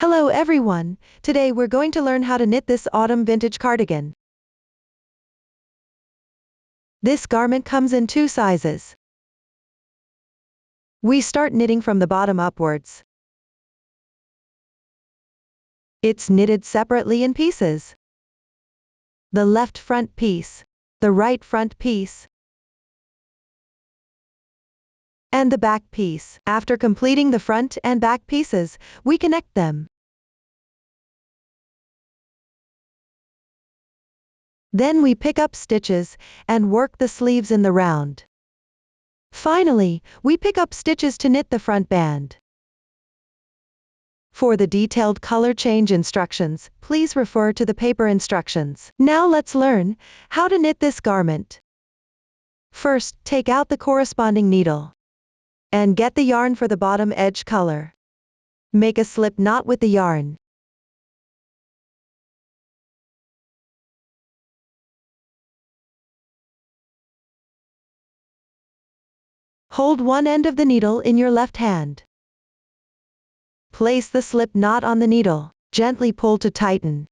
Hello everyone, today we're going to learn how to knit this autumn vintage cardigan. This garment comes in 2 sizes. We start knitting from the bottom upwards. It's knitted separately in pieces. The left front piece, the right front piece, and the back piece. After completing the front and back pieces, we connect them. Then we pick up stitches and work the sleeves in the round. Finally, we pick up stitches to knit the front band. For the detailed color change instructions, please refer to the paper instructions. Now let's learn how to knit this garment. First, take out the corresponding needle and get the yarn for the bottom edge color. Make a slip knot with the yarn. Hold one end of the needle in your left hand. Place the slip knot on the needle. Gently pull to tighten.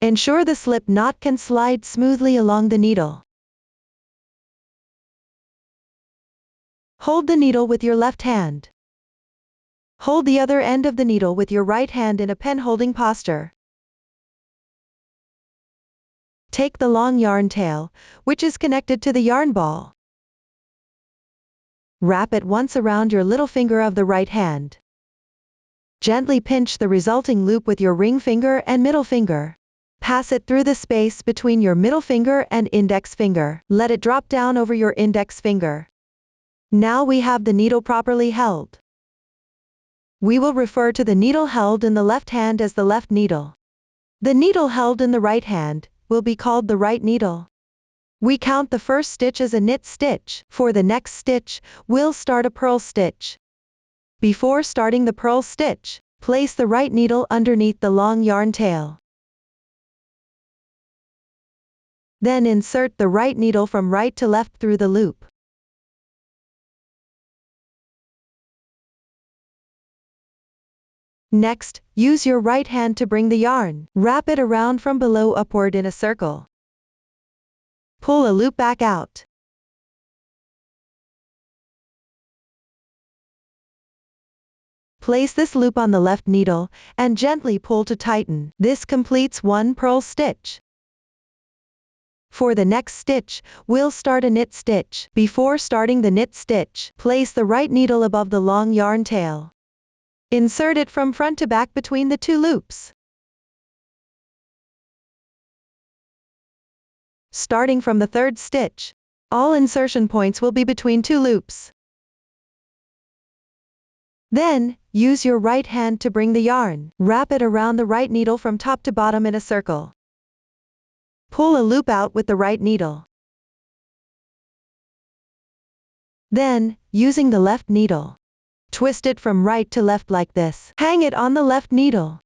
Ensure the slip knot can slide smoothly along the needle. Hold the needle with your left hand. Hold the other end of the needle with your right hand in a pen-holding posture. Take the long yarn tail, which is connected to the yarn ball. Wrap it once around your little finger of the right hand. Gently pinch the resulting loop with your ring finger and middle finger. Pass it through the space between your middle finger and index finger. Let it drop down over your index finger. Now we have the needle properly held. We will refer to the needle held in the left hand as the left needle. The needle held in the right hand will be called the right needle. We count the first stitch as a knit stitch. For the next stitch, we'll start a purl stitch. Before starting the purl stitch, place the right needle underneath the long yarn tail. Then insert the right needle from right to left through the loop. Next, use your right hand to bring the yarn. Wrap it around from below upward in a circle. Pull a loop back out. Place this loop on the left needle and gently pull to tighten. This completes one purl stitch. For the next stitch, we'll start a knit stitch. Before starting the knit stitch, place the right needle above the long yarn tail. Insert it from front to back between the 2 loops. Starting from the 3rd stitch, all insertion points will be between 2 loops. Then, use your right hand to bring the yarn. Wrap it around the right needle from top to bottom in a circle. Pull a loop out with the right needle. Then, using the left needle, twist it from right to left like this. Hang it on the left needle.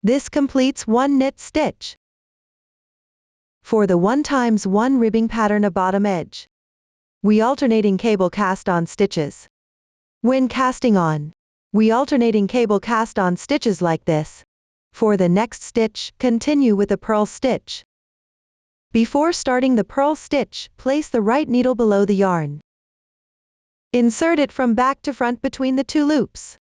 This completes one knit stitch. For the 1x1 ribbing pattern of bottom edge, we alternating cable cast on stitches. When casting on, we alternating cable cast on stitches like this. For the next stitch, continue with a purl stitch. Before starting the purl stitch, place the right needle below the yarn. Insert it from back to front between the 2 loops.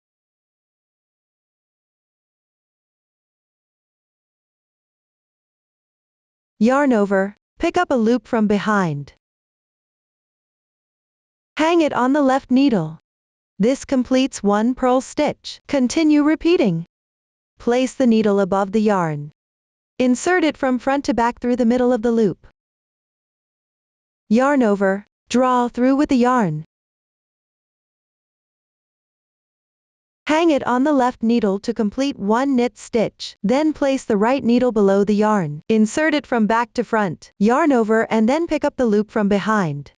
Yarn over, pick up a loop from behind. Hang it on the left needle. This completes one purl stitch. Continue repeating. Place the needle above the yarn. Insert it from front to back through the middle of the loop. Yarn over, draw through with the yarn. Hang it on the left needle to complete one knit stitch. Then place the right needle below the yarn. Insert it from back to front. Yarn over and then pick up the loop from behind.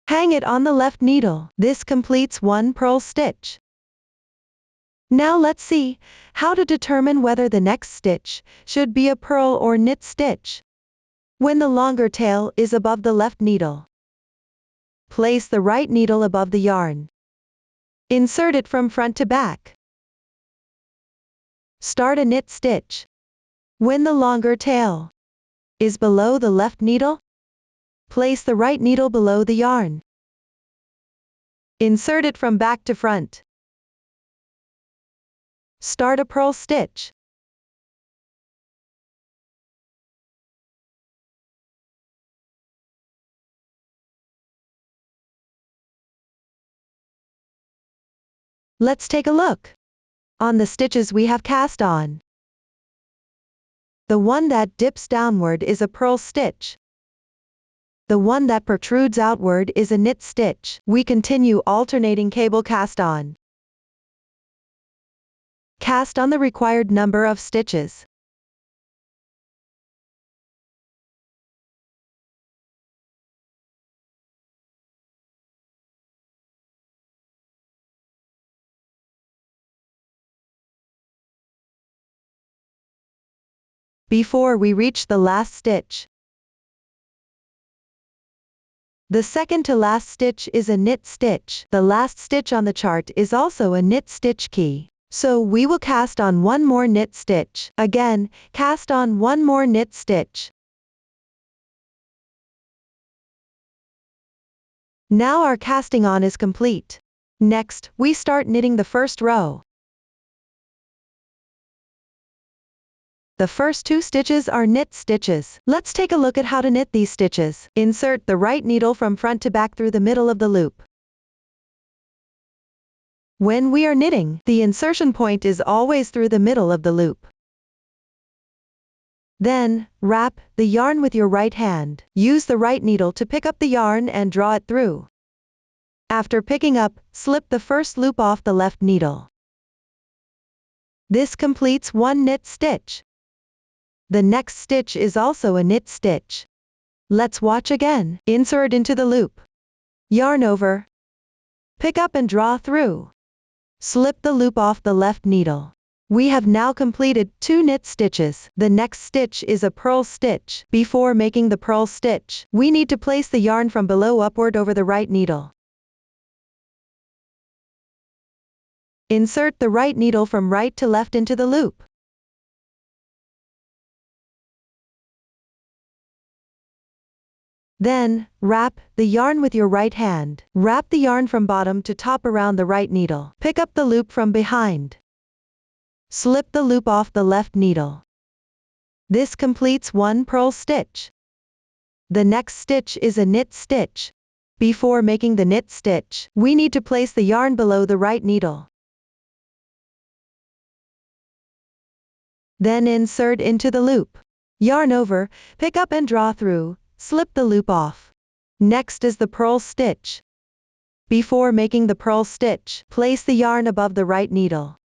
Hang it on the left needle. This completes one purl stitch. Now let's see how to determine whether the next stitch should be a purl or knit stitch. When the longer tail is above the left needle, place the right needle above the yarn. Insert it from front to back. Start a knit stitch. When the longer tail is below the left needle, place the right needle below the yarn. Insert it from back to front. Start a purl stitch. Let's take a look on the stitches we have cast on. The one that dips downward is a purl stitch. The one that protrudes outward is a knit stitch. We continue alternating cable cast on. Cast on the required number of stitches. Before we reach the last stitch. The second to last stitch is a knit stitch. The last stitch on the chart is also a knit stitch key. So we will cast on one more knit stitch. Again, cast on one more knit stitch. Now our casting on is complete. Next, we start knitting the first row. The first 2 stitches are knit stitches. Let's take a look at how to knit these stitches. Insert the right needle from front to back through the middle of the loop. When we are knitting, the insertion point is always through the middle of the loop. Then, wrap the yarn with your right hand. Use the right needle to pick up the yarn and draw it through. After picking up, slip the first loop off the left needle. This completes one knit stitch. The next stitch is also a knit stitch. Let's watch again. Insert into the loop. Yarn over. Pick up and draw through. Slip the loop off the left needle. We have now completed 2 knit stitches. The next stitch is a purl stitch. Before making the purl stitch, we need to place the yarn from below upward over the right needle. Insert the right needle from right to left into the loop. Then, wrap the yarn with your right hand. Wrap the yarn from bottom to top around the right needle. Pick up the loop from behind. Slip the loop off the left needle. This completes one purl stitch. The next stitch is a knit stitch. Before making the knit stitch, we need to place the yarn below the right needle. Then insert into the loop. Yarn over, pick up and draw through. Slip the loop off. Next is the purl stitch. Before making the purl stitch, place the yarn above the right needle.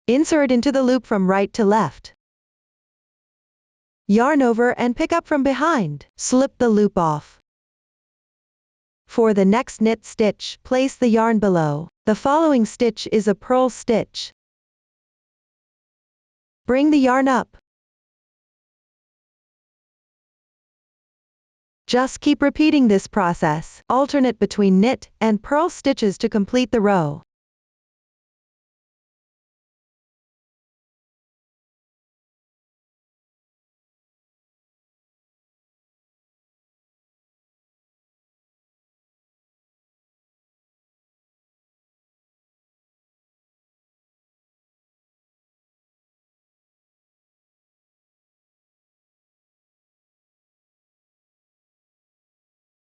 Insert into the loop from right to left. Yarn over and pick up from behind. Slip the loop off. For the next knit stitch, place the yarn below. The following stitch is a purl stitch. Bring the yarn up. Just keep repeating this process. Alternate between knit and purl stitches to complete the row.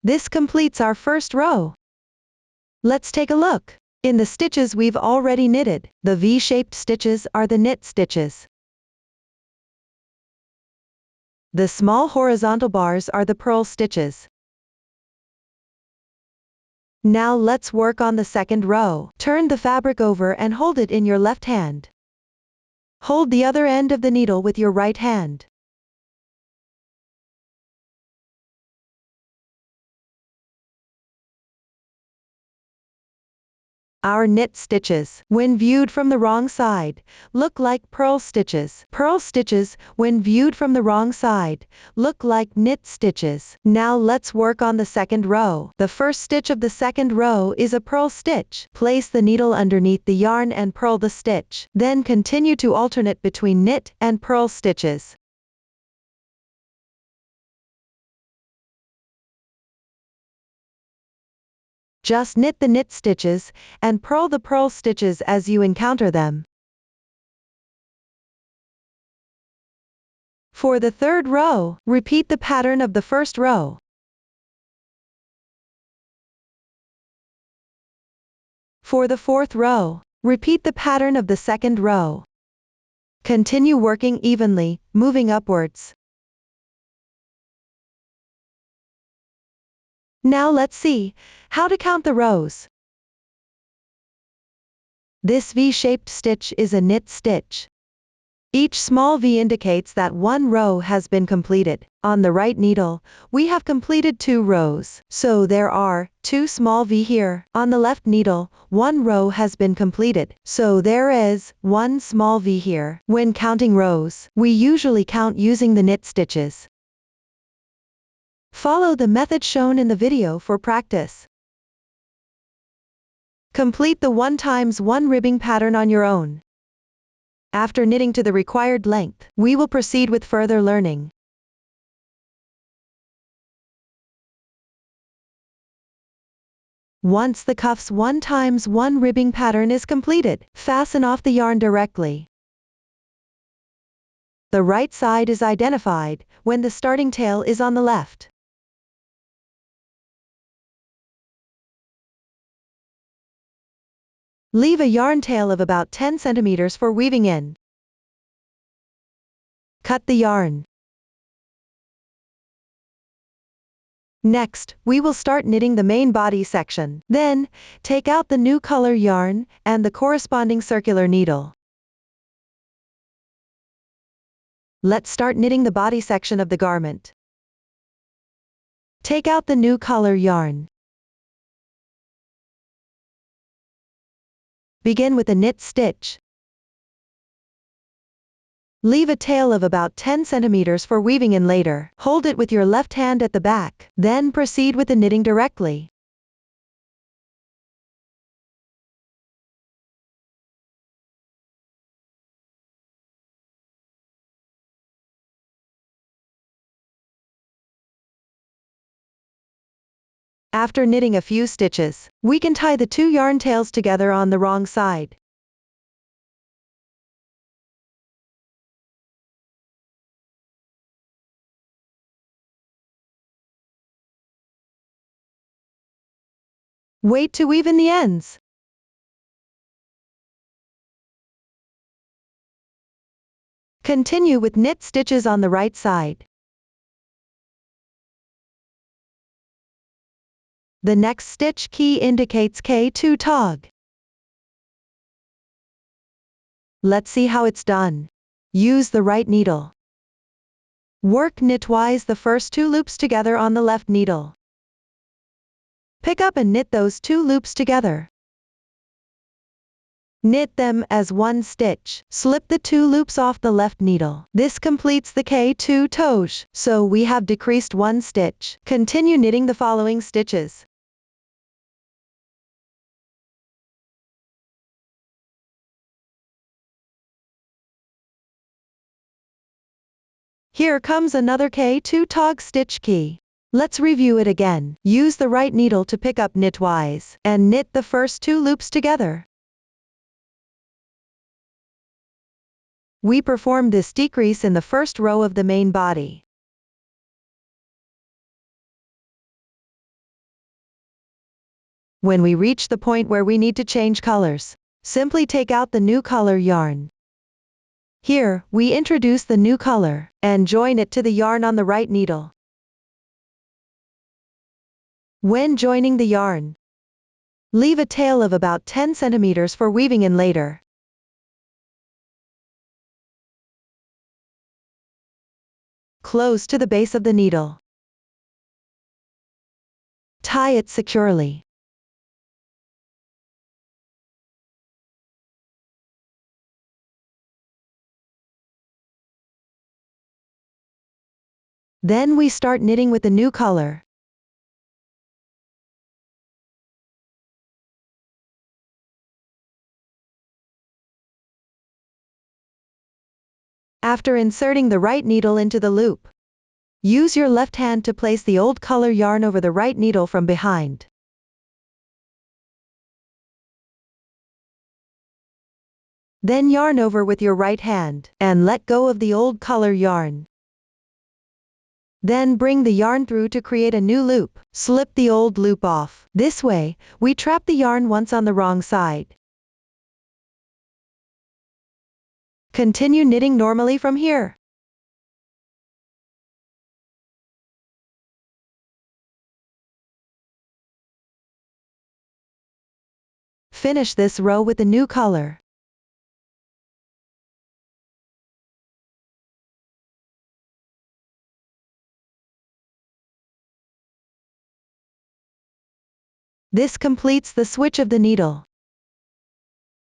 This completes our first row. Let's take a look. In the stitches we've already knitted, the V-shaped stitches are the knit stitches. The small horizontal bars are the purl stitches. Now let's work on the second row. Turn the fabric over and hold it in your left hand. Hold the other end of the needle with your right hand. Our knit stitches, when viewed from the wrong side, look like purl stitches. Purl stitches, when viewed from the wrong side, look like knit stitches. Now let's work on the second row. The first stitch of the second row is a purl stitch. Place the needle underneath the yarn and purl the stitch. Then continue to alternate between knit and purl stitches. Just knit the knit stitches, and purl the purl stitches as you encounter them. For the third row, repeat the pattern of the first row. For the fourth row, repeat the pattern of the second row. Continue working evenly, moving upwards. Now let's see how to count the rows. This V-shaped stitch is a knit stitch. Each small V indicates that one row has been completed. On the right needle, we have completed 2 rows, so there are 2 small V here. On the left needle, 1 row has been completed, so there is 1 small V here. When counting rows, we usually count using the knit stitches. Follow the method shown in the video for practice. Complete the 1 times 1 ribbing pattern on your own. After knitting to the required length, we will proceed with further learning. Once the cuff's 1 times 1 ribbing pattern is completed, fasten off the yarn directly. The right side is identified when the starting tail is on the left. Leave a yarn tail of about 10 centimeters for weaving in. Cut the yarn. Next, we will start knitting the main body section. Then, take out the new color yarn and the corresponding circular needle. Let's start knitting the body section of the garment. Take out the new color yarn. Begin with a knit stitch. Leave a tail of about 10 centimeters for weaving in later. Hold it with your left hand at the back, then proceed with the knitting directly. After knitting a few stitches, we can tie the 2 yarn tails together on the wrong side. Wait to weave in the ends. Continue with knit stitches on the right side. The next stitch key indicates K2 tog. Let's see how it's done. Use the right needle. Work knitwise the first 2 loops together on the left needle. Pick up and knit those 2 loops together. Knit them as 1 stitch. Slip the 2 loops off the left needle. This completes the K2 toge, so we have decreased 1 stitch. Continue knitting the following stitches. Here comes another K2 tog stitch key. Let's review it again. Use the right needle to pick up knitwise, and knit the first 2 loops together. We perform this decrease in the first row of the main body. When we reach the point where we need to change colors, simply take out the new color yarn. Here, we introduce the new color, and join it to the yarn on the right needle. When joining the yarn, leave a tail of about 10 centimeters for weaving in later. Close to the base of the needle. Tie it securely. Then we start knitting with the new color. After inserting the right needle into the loop, use your left hand to place the old color yarn over the right needle from behind. Then yarn over with your right hand, and let go of the old color yarn. Then bring the yarn through to create a new loop. Slip the old loop off. This way, we trap the yarn once on the wrong side. Continue knitting normally from here. Finish this row with the new color. This completes the switch of the needle.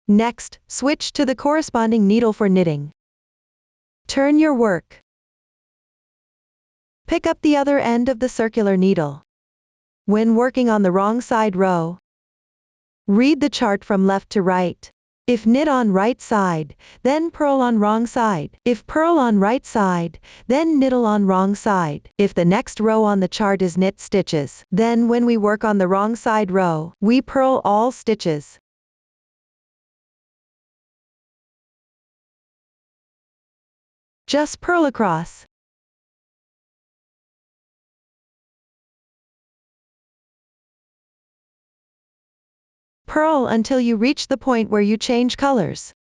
Next, switch to the corresponding needle for knitting. Turn your work. Pick up the other end of the circular needle. When working on the wrong side row, read the chart from left to right. If knit on right side, then purl on wrong side. If purl on right side, then knittle on wrong side. If the next row on the chart is knit stitches, then when we work on the wrong side row, we purl all stitches. Just purl across. Purl until you reach the point where you change colors.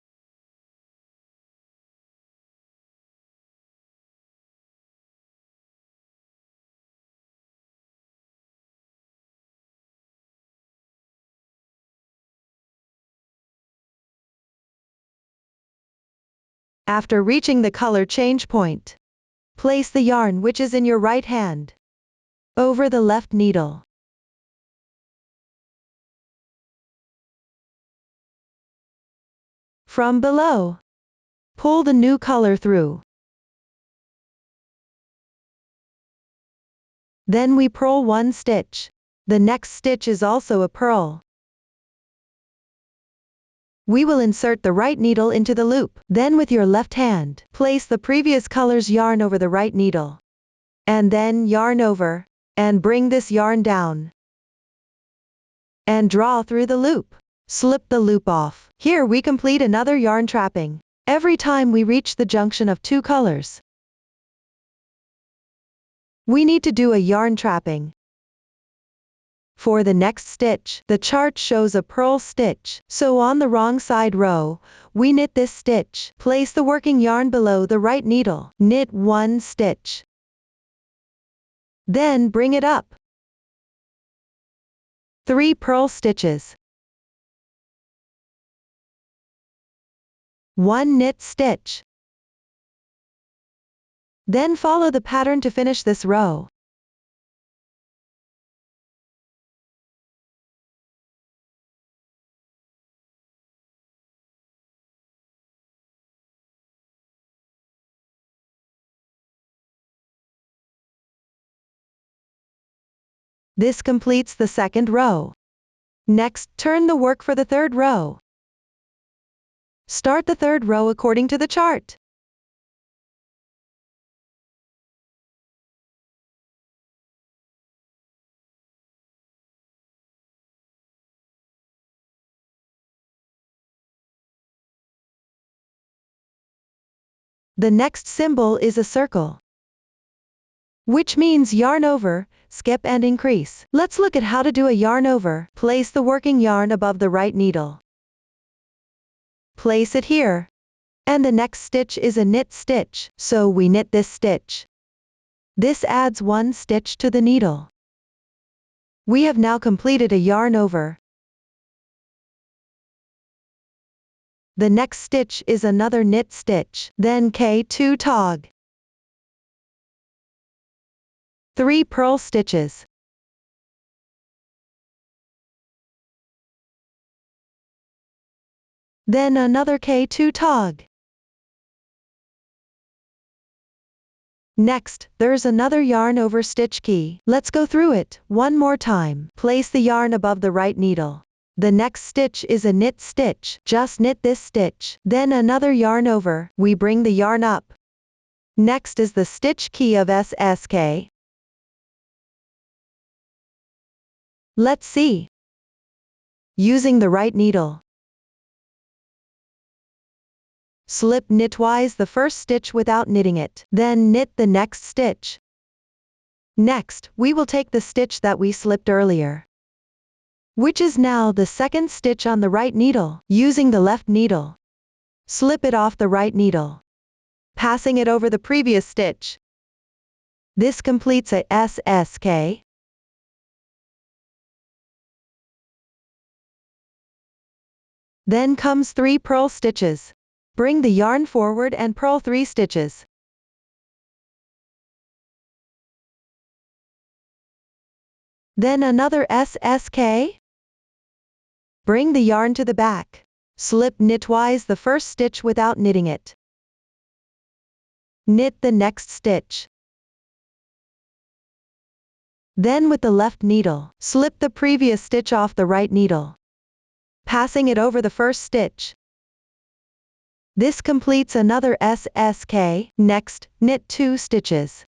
After reaching the color change point, place the yarn which is in your right hand over the left needle. From below, pull the new color through. Then we purl one stitch. The next stitch is also a purl. We will insert the right needle into the loop. Then with your left hand, place the previous color's yarn over the right needle. And then yarn over, and bring this yarn down. And draw through the loop. Slip the loop off. Here we complete another yarn trapping. Every time we reach the junction of two colors, we need to do a yarn trapping. For the next stitch, the chart shows a purl stitch, so on the wrong side row, we knit this stitch. Place the working yarn below the right needle. Knit one stitch. Then bring it up. 3 purl stitches. 1 knit stitch. Then follow the pattern to finish this row. This completes the second row. Next, turn the work for the third row. Start the third row according to the chart. The next symbol is a circle, which means yarn over, skip and increase. Let's look at how to do a yarn over. Place the working yarn above the right needle. Place it here. And the next stitch is a knit stitch, so we knit this stitch. This adds 1 stitch to the needle. We have now completed a yarn over. The next stitch is another knit stitch, then K2 tog. 3 purl stitches. Then another K2 tog. Next, there's another yarn over stitch key. Let's go through it one more time. Place the yarn above the right needle. The next stitch is a knit stitch. Just knit this stitch. Then another yarn over. We bring the yarn up. Next is the stitch key of SSK. Let's see. Using the right needle. Slip knitwise the first stitch without knitting it. Then knit the next stitch. Next, we will take the stitch that we slipped earlier, which is now the second stitch on the right needle. Using the left needle, slip it off the right needle, passing it over the previous stitch. This completes a SSK. Then comes 3 purl stitches. Bring the yarn forward and purl 3 stitches. Then another SSK. Bring the yarn to the back. Slip knitwise the first stitch without knitting it. Knit the next stitch. Then with the left needle, slip the previous stitch off the right needle, passing it over the first stitch. This completes another SSK. Next, knit 2 stitches.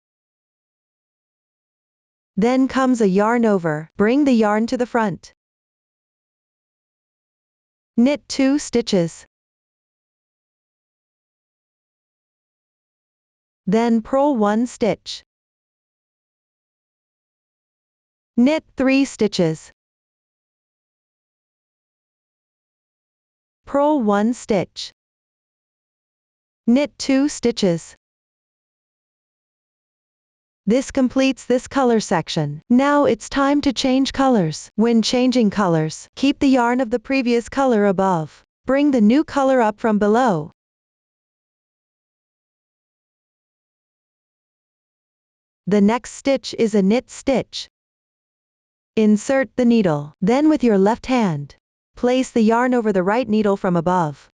Then comes a yarn over. Bring the yarn to the front. Knit 2 stitches. Then purl 1 stitch. Knit 3 stitches. Purl 1 stitch. Knit 2 stitches. This completes this color section. Now it's time to change colors. When changing colors, keep the yarn of the previous color above. Bring the new color up from below. The next stitch is a knit stitch. Insert the needle. Then with your left hand, place the yarn over the right needle from above.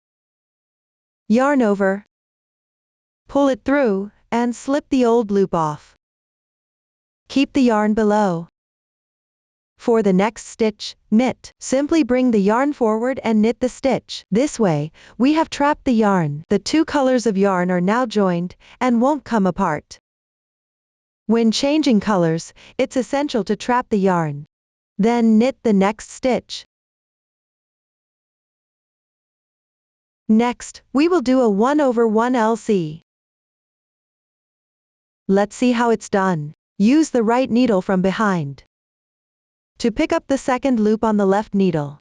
Yarn over. Pull it through, and slip the old loop off. Keep the yarn below. For the next stitch, knit. Simply bring the yarn forward and knit the stitch. This way, we have trapped the yarn. The 2 colors of yarn are now joined, and won't come apart. When changing colors, it's essential to trap the yarn. Then knit the next stitch. Next, we will do a 1/1 LC. Let's see how it's done. Use the right needle from behind to pick up the second loop on the left needle.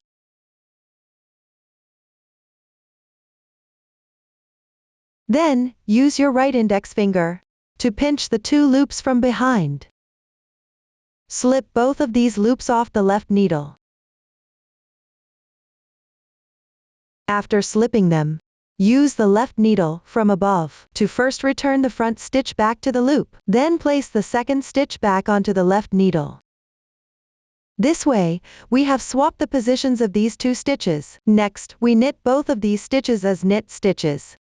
Then, use your right index finger to pinch the 2 loops from behind. Slip both of these loops off the left needle. After slipping them, use the left needle from above to first return the front stitch back to the loop, then place the second stitch back onto the left needle. This way, we have swapped the positions of these 2 stitches. Next, we knit both of these stitches as knit stitches.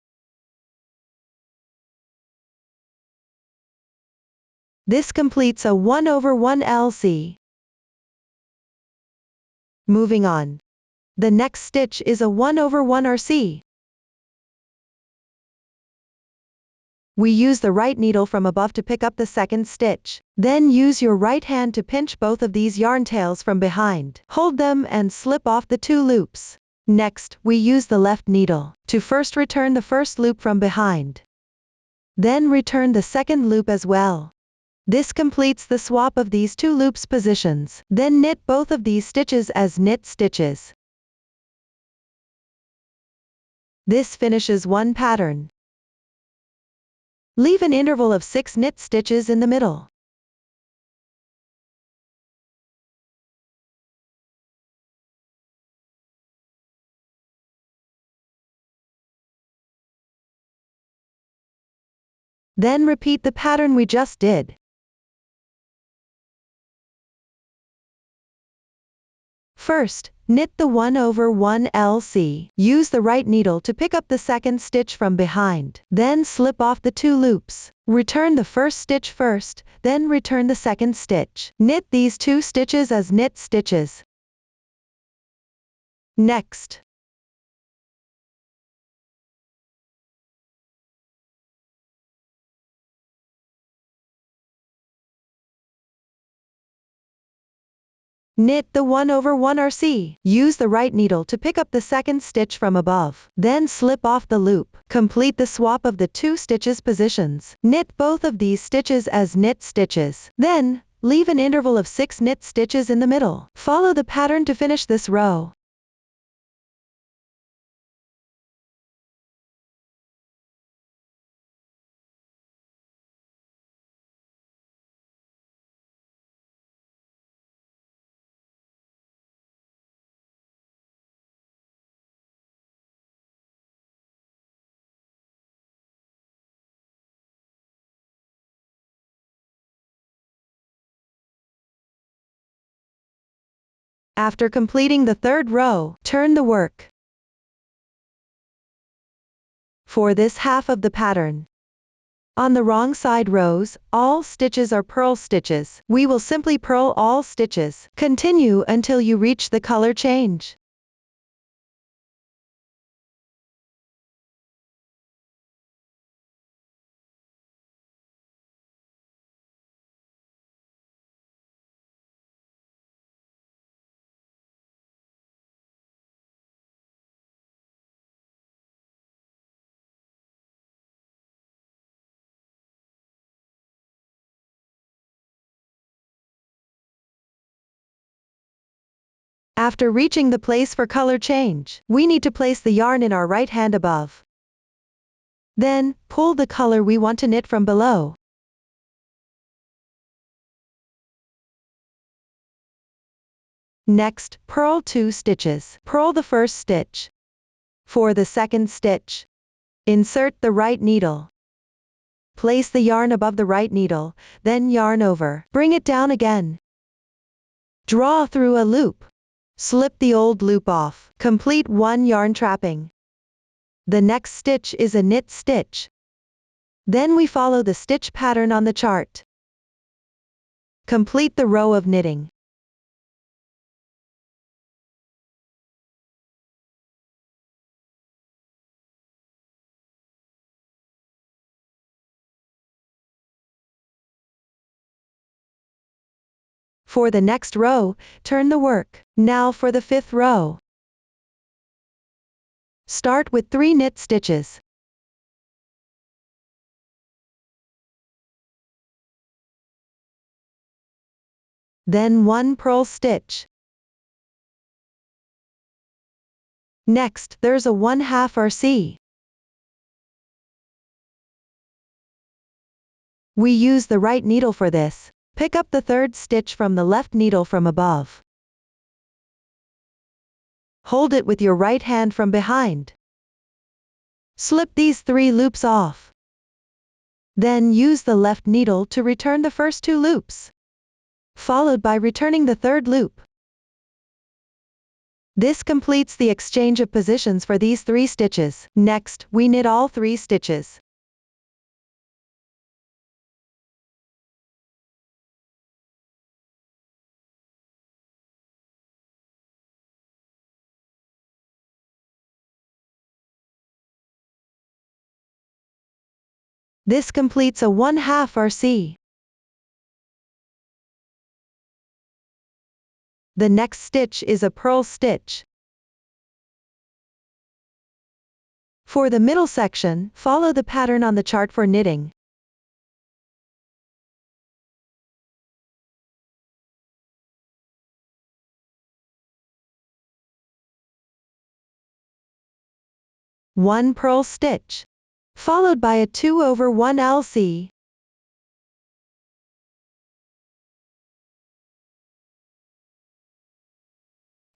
This completes a 1/1 LC. Moving on. The next stitch is a 1/1 RC. We use the right needle from above to pick up the second stitch. Then use your right hand to pinch both of these yarn tails from behind. Hold them and slip off the 2 loops. Next, we use the left needle to first return the first loop from behind. Then return the second loop as well. This completes the swap of these 2 loops positions. Then knit both of these stitches as knit stitches. This finishes one pattern. Leave an interval of 6 knit stitches in the middle. Then repeat the pattern we just did. First, knit the 1/1 LC. Use the right needle to pick up the second stitch from behind. Then slip off the 2 loops. Return the first stitch first, then return the second stitch. Knit these 2 stitches as knit stitches. Next, knit the 1/1 RC. Use the right needle to pick up the second stitch from above. Then slip off the loop. Complete the swap of the 2 stitches positions. Knit both of these stitches as knit stitches. Then, leave an interval of 6 knit stitches in the middle. Follow the pattern to finish this row. After completing the 3rd row, turn the work. For this half of the pattern, on the wrong side rows, all stitches are purl stitches. We will simply purl all stitches. Continue until you reach the color change. After reaching the place for color change, we need to place the yarn in our right hand above. Then, pull the color we want to knit from below. Next, purl 2 stitches. Purl the first stitch. For the second stitch, insert the right needle. Place the yarn above the right needle, then yarn over. Bring it down again. Draw through a loop. Slip the old loop off. Complete 1 yarn trapping. The next stitch is a knit stitch. Then we follow the stitch pattern on the chart. Complete the row of knitting. For the next row, turn the work. Now for the 5th row. Start with 3 knit stitches. Then 1 purl stitch. Next, there's a 1/2 RC. We use the right needle for this. Pick up the 3rd stitch from the left needle from above. Hold it with your right hand from behind. Slip these 3 loops off. Then use the left needle to return the first 2 loops, followed by returning the 3rd loop. This completes the exchange of positions for these 3 stitches. Next, we knit all 3 stitches. This completes a 1/2 RC. The next stitch is a purl stitch. For the middle section, follow the pattern on the chart for knitting. One purl stitch, followed by a 2/1 LC.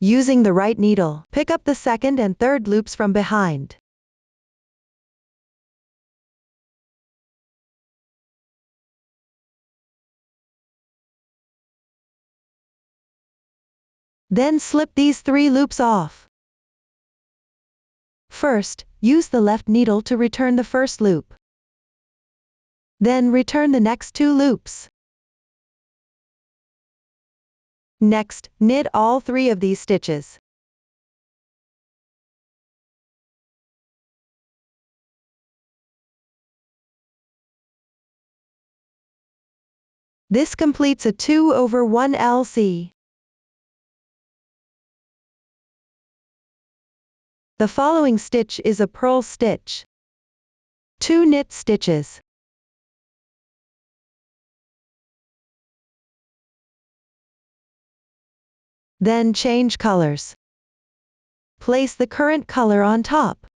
Using the right needle, pick up the 2nd and 3rd loops from behind. Then slip these 3 loops off. First, use the left needle to return the first loop. Then return the next 2 loops. Next, knit all 3 of these stitches. This completes a 2/1 LC. The following stitch is a purl stitch. 2 knit stitches. Then change colors. Place the current color on top.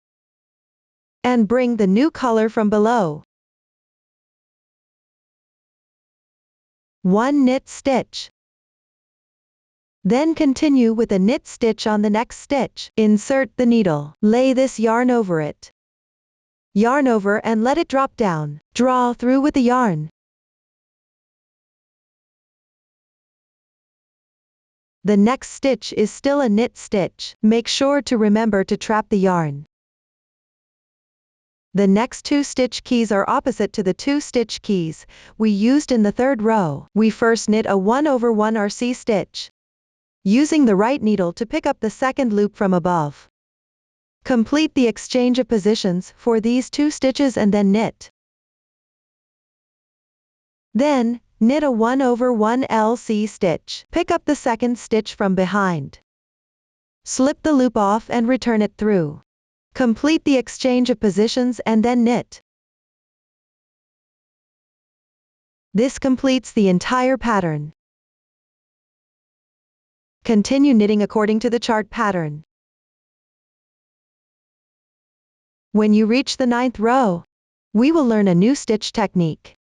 And bring the new color from below. 1 knit stitch. Then continue with a knit stitch on the next stitch. Insert the needle. Lay this yarn over it. Yarn over and let it drop down. Draw through with the yarn. The next stitch is still a knit stitch. Make sure to remember to trap the yarn. The next 2 stitch keys are opposite to the 2 stitch keys we used in the 3rd row. We first knit a 1/1 RC stitch, using the right needle to pick up the 2nd loop from above. Complete the exchange of positions for these 2 stitches and then knit. Then, knit a 1/1 LC stitch. Pick up the 2nd stitch from behind. Slip the loop off and return it through. Complete the exchange of positions and then knit. This completes the entire pattern. Continue knitting according to the chart pattern. When you reach the 9th row, we will learn a new stitch technique.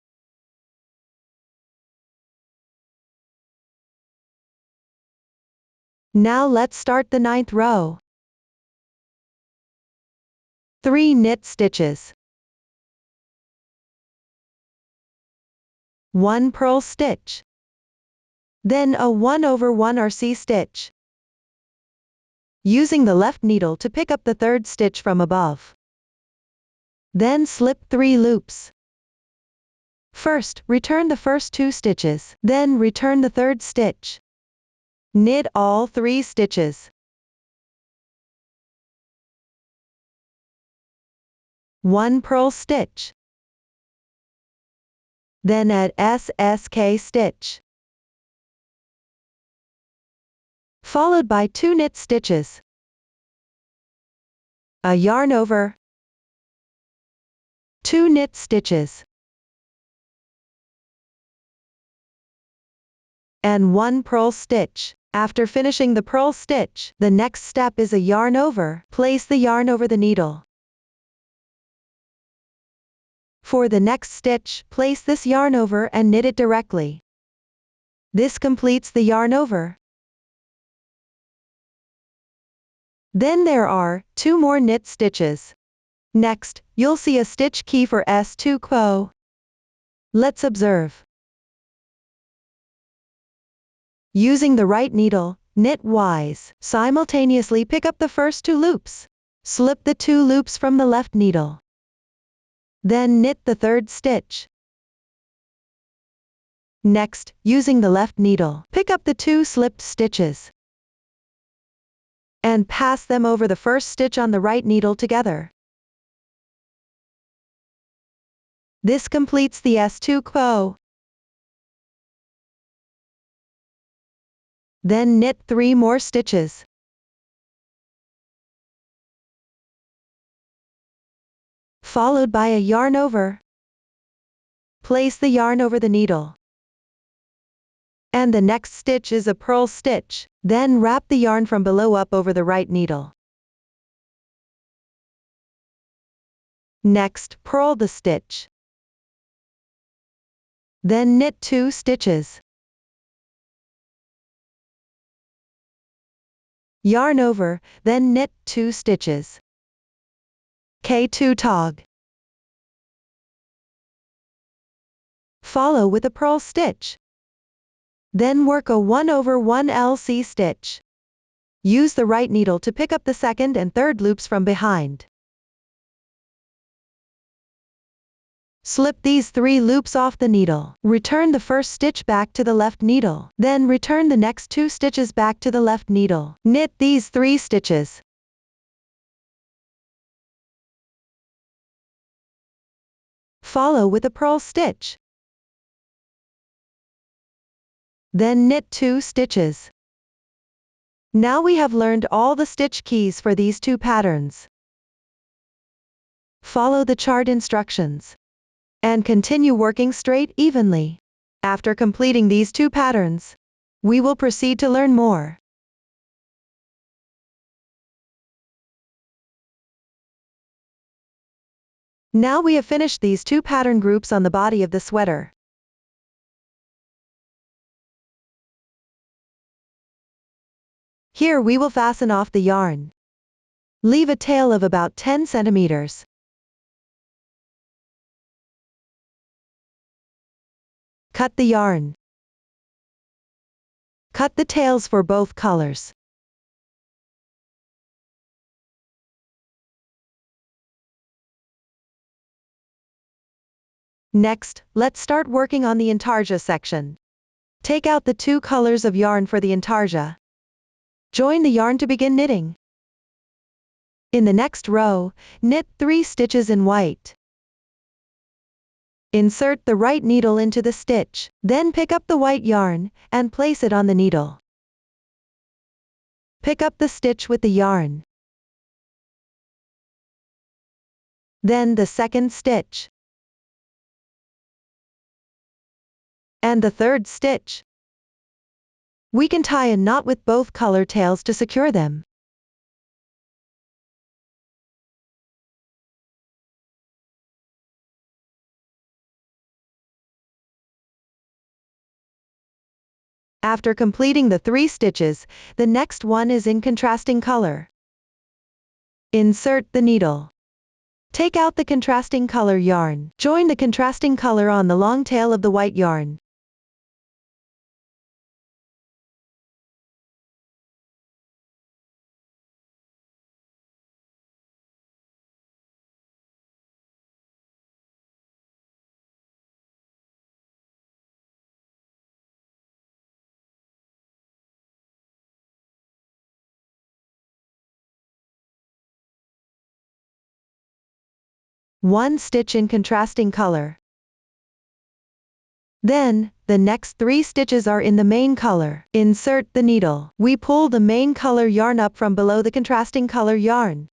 Now let's start the 9th row. 3 knit stitches. 1 purl stitch. Then a 1/1 RC stitch. Using the left needle to pick up the 3rd stitch from above. Then slip 3 loops. First, return the first 2 stitches, then return the 3rd stitch. Knit all 3 stitches. 1 purl stitch. Then add SSK stitch. Followed by 2 knit stitches. A yarn over. 2 knit stitches. And 1 purl stitch. After finishing the purl stitch, the next step is a yarn over. Place the yarn over the needle. For the next stitch, place this yarn over and knit it directly. This completes the yarn over. Then there are 2 more knit stitches. Next, you'll see a stitch key for S2 quo. Let's observe. Using the right needle, knit-wise, simultaneously pick up the first 2 loops. Slip the 2 loops from the left needle. Then knit the 3rd stitch. Next, using the left needle, pick up the 2 slipped stitches. And pass them over the first stitch on the right needle together. This completes the S2 quo. Then knit 3 more stitches. Followed by a yarn over. Place the yarn over the needle. And the next stitch is a purl stitch, then wrap the yarn from below up over the right needle. Next, purl the stitch. Then knit 2 stitches. Yarn over, then knit 2 stitches. K2 tog. Follow with a purl stitch. Then work a 1/1 LC stitch. Use the right needle to pick up the 2nd and 3rd loops from behind. Slip these 3 loops off the needle. Return the first stitch back to the left needle. Then return the next 2 stitches back to the left needle. Knit these 3 stitches. Follow with a purl stitch. Then knit 2 stitches. Now we have learned all the stitch keys for these 2 patterns. Follow the chart instructions and continue working straight evenly. After completing these 2 patterns, we will proceed to learn more. Now we have finished these 2 pattern groups on the body of the sweater. Here we will fasten off the yarn. Leave a tail of about 10 centimeters. Cut the yarn. Cut the tails for both colors. Next, let's start working on the intarsia section. Take out the 2 colors of yarn for the intarsia. Join the yarn to begin knitting. In the next row, knit 3 stitches in white. Insert the right needle into the stitch, then pick up the white yarn, and place it on the needle. Pick up the stitch with the yarn. Then the second stitch. And the third stitch. We can tie a knot with both color tails to secure them. After completing the 3 stitches, the next one is in contrasting color. Insert the needle. Take out the contrasting color yarn. Join the contrasting color on the long tail of the white yarn. One stitch in contrasting color. Then, the next 3 stitches are in the main color. Insert the needle. We pull the main color yarn up from below the contrasting color yarn.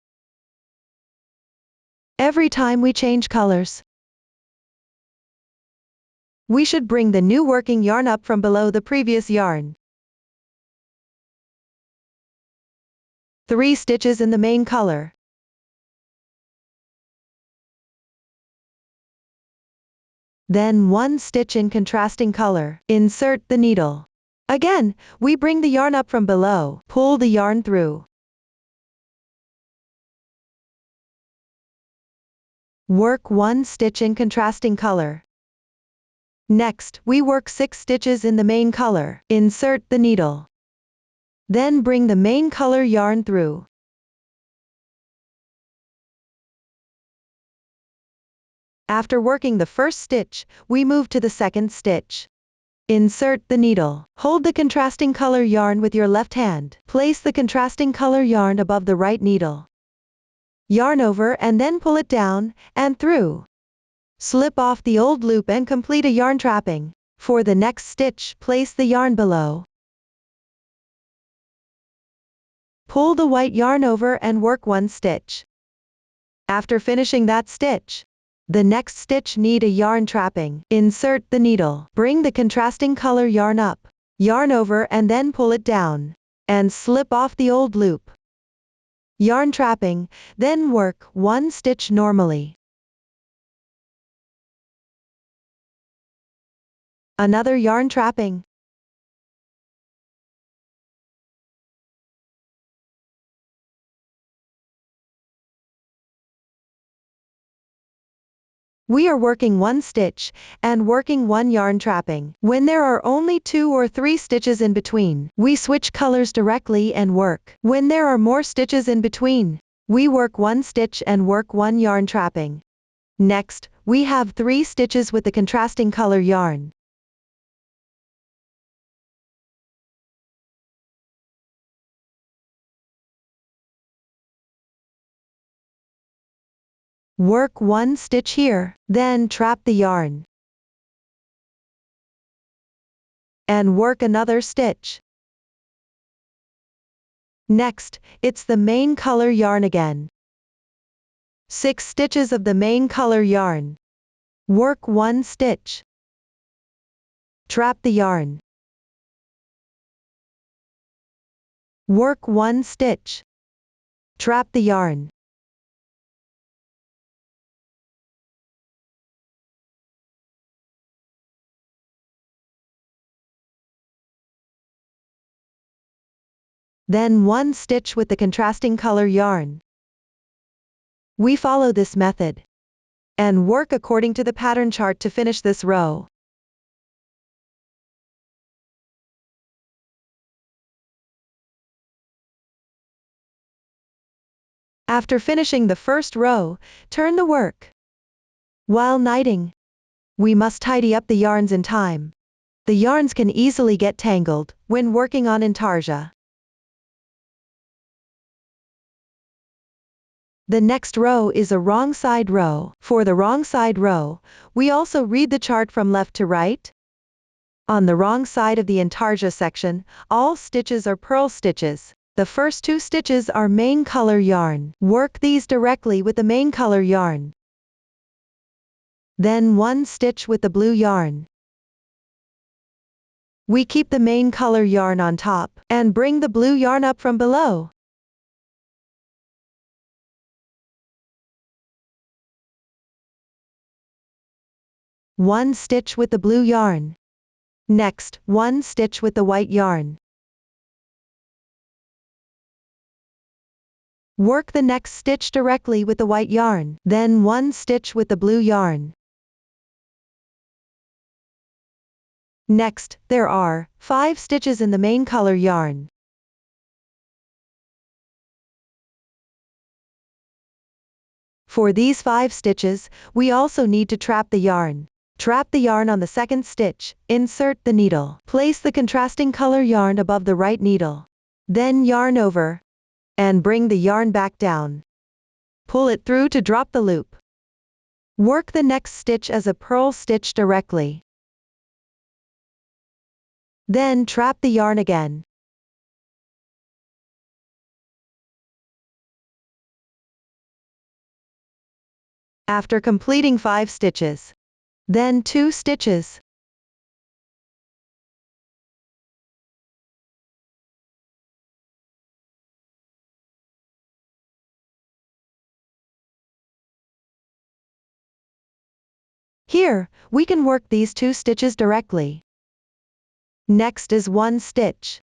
Every time we change colors, we should bring the new working yarn up from below the previous yarn. 3 stitches in the main color. Then 1 stitch in contrasting color. Insert the needle. Again, we bring the yarn up from below. Pull the yarn through. Work 1 stitch in contrasting color. Next, we work 6 stitches in the main color. Insert the needle. Then bring the main color yarn through. After working the first stitch, we move to the second stitch. Insert the needle. Hold the contrasting color yarn with your left hand. Place the contrasting color yarn above the right needle. Yarn over and then pull it down and through. Slip off the old loop and complete a yarn trapping. For the next stitch, place the yarn below. Pull the white yarn over and work 1 stitch. After finishing that stitch, the next stitch need a yarn trapping. Insert the needle. Bring the contrasting color yarn up. Yarn over and then pull it down. And slip off the old loop. Yarn trapping, then work 1 stitch normally. Another yarn trapping. We are working 1 stitch, and working 1 yarn trapping. When there are only 2 or 3 stitches in between, we switch colors directly and work. When there are more stitches in between, we work 1 stitch and work 1 yarn trapping. Next, we have 3 stitches with the contrasting color yarn. Work 1 stitch here, then trap the yarn. And work another stitch. Next, it's the main color yarn again. 6 stitches of the main color yarn. Work 1 stitch. Trap the yarn. Work 1 stitch. Trap the yarn. Then 1 stitch with the contrasting color yarn. We follow this method and work according to the pattern chart to finish this row. After finishing the first row, turn the work. While knitting, we must tidy up the yarns in time. The yarns can easily get tangled when working on intarsia. The next row is a wrong side row. For the wrong side row, we also read the chart from left to right. On the wrong side of the intarsia section, all stitches are purl stitches. The first 2 stitches are main color yarn. Work these directly with the main color yarn. Then 1 stitch with the blue yarn. We keep the main color yarn on top and bring the blue yarn up from below. One stitch with the blue yarn. Next, 1 stitch with the white yarn. Work the next stitch directly with the white yarn, then 1 stitch with the blue yarn. Next, there are 5 stitches in the main color yarn. For these 5 stitches, we also need to trap the yarn. Trap the yarn on the second stitch, insert the needle. Place the contrasting color yarn above the right needle. Then yarn over, and bring the yarn back down. Pull it through to drop the loop. Work the next stitch as a purl stitch directly. Then trap the yarn again. After completing 5 stitches, then 2 stitches. Here, we can work these 2 stitches directly. Next is 1 stitch.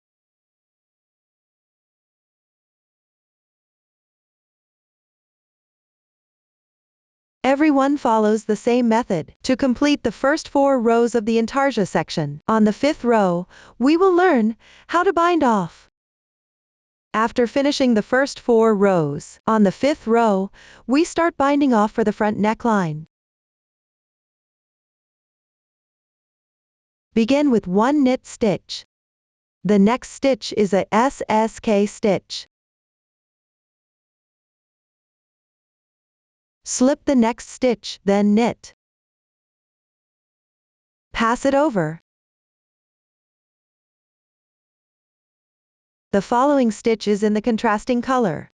Everyone follows the same method to complete the first 4 rows of the intarsia section. On the 5th row, we will learn how to bind off. After finishing the first 4 rows, on the 5th row, we start binding off for the front neckline. Begin with 1 knit stitch. The next stitch is a SSK stitch. Slip the next stitch, then knit. Pass it over. The following stitch is in the contrasting color.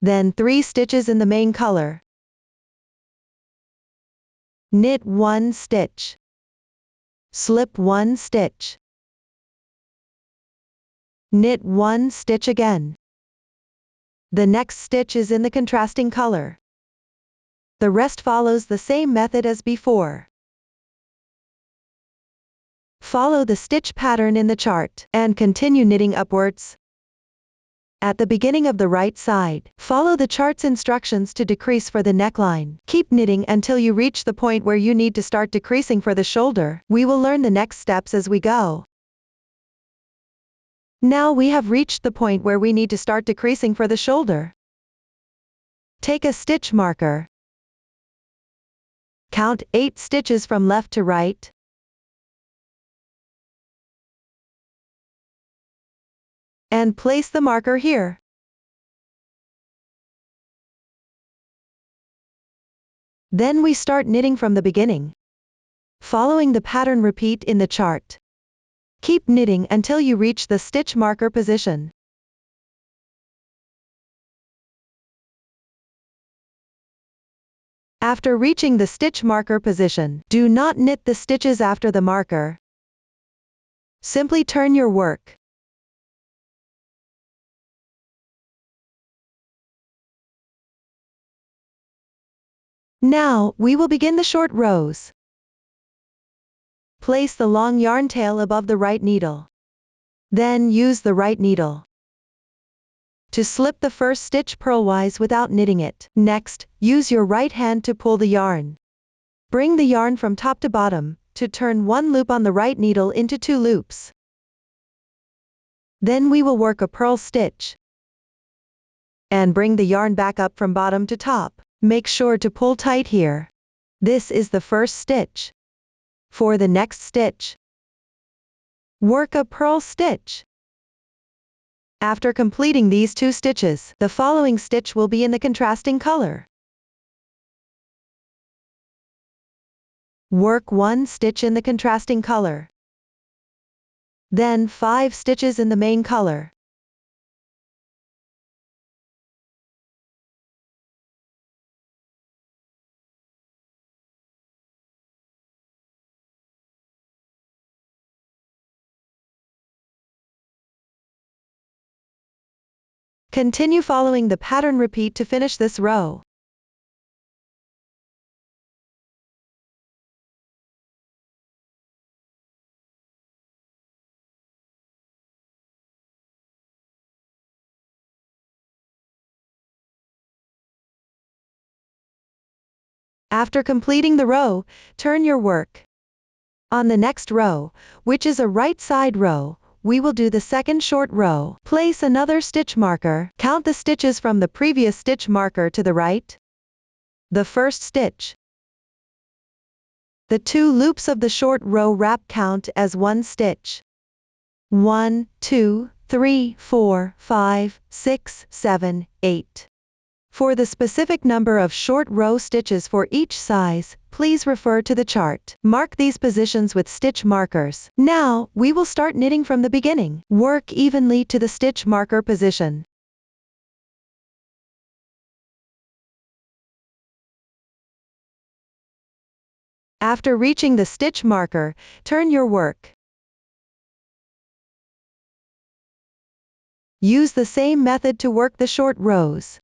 Then 3 stitches in the main color. Knit 1 stitch. Slip 1 stitch. Knit 1 stitch again. The next stitch is in the contrasting color. The rest follows the same method as before. Follow the stitch pattern in the chart and continue knitting upwards. At the beginning of the right side, follow the chart's instructions to decrease for the neckline. Keep knitting until you reach the point where you need to start decreasing for the shoulder. We will learn the next steps as we go. Now we have reached the point where we need to start decreasing for the shoulder. Take a stitch marker. Count 8 stitches from left to right. And place the marker here. Then we start knitting from the beginning. Following the pattern repeat in the chart. Keep knitting until you reach the stitch marker position. After reaching the stitch marker position, do not knit the stitches after the marker. Simply turn your work. Now, we will begin the short rows. Place the long yarn tail above the right needle. Then use the right needle to slip the first stitch purlwise without knitting it. Next, use your right hand to pull the yarn. Bring the yarn from top to bottom, to turn one loop on the right needle into 2 loops. Then we will work a purl stitch. And bring the yarn back up from bottom to top. Make sure to pull tight here. This is the first stitch. For the next stitch, work a purl stitch. After completing these 2 stitches, the following stitch will be in the contrasting color. Work 1 stitch in the contrasting color. Then 5 stitches in the main color. Continue following the pattern repeat to finish this row. After completing the row, turn your work. On the next row, which is a right side row, we will do the second short row. Place another stitch marker. Count the stitches from the previous stitch marker to the right. The first stitch. The 2 loops of the short row wrap count as 1 stitch. 1, 2, 3, 4, 5, 6, 7, 8. For the specific number of short row stitches for each size, please refer to the chart. Mark these positions with stitch markers. Now, we will start knitting from the beginning. Work evenly to the stitch marker position. After reaching the stitch marker, turn your work. Use the same method to work the short rows.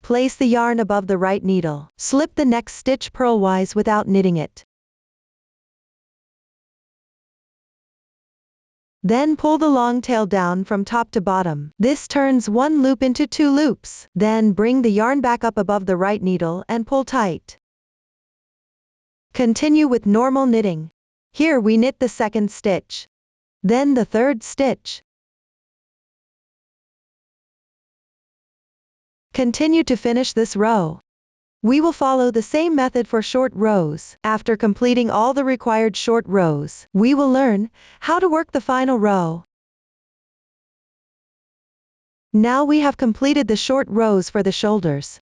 Place the yarn above the right needle. Slip the next stitch purlwise without knitting it. Then pull the long tail down from top to bottom. This turns 1 loop into 2 loops. Then bring the yarn back up above the right needle and pull tight. Continue with normal knitting. Here we knit the second stitch. Then the third stitch. Continue to finish this row. We will follow the same method for short rows. After completing all the required short rows, we will learn how to work the final row. Now we have completed the short rows for the shoulders.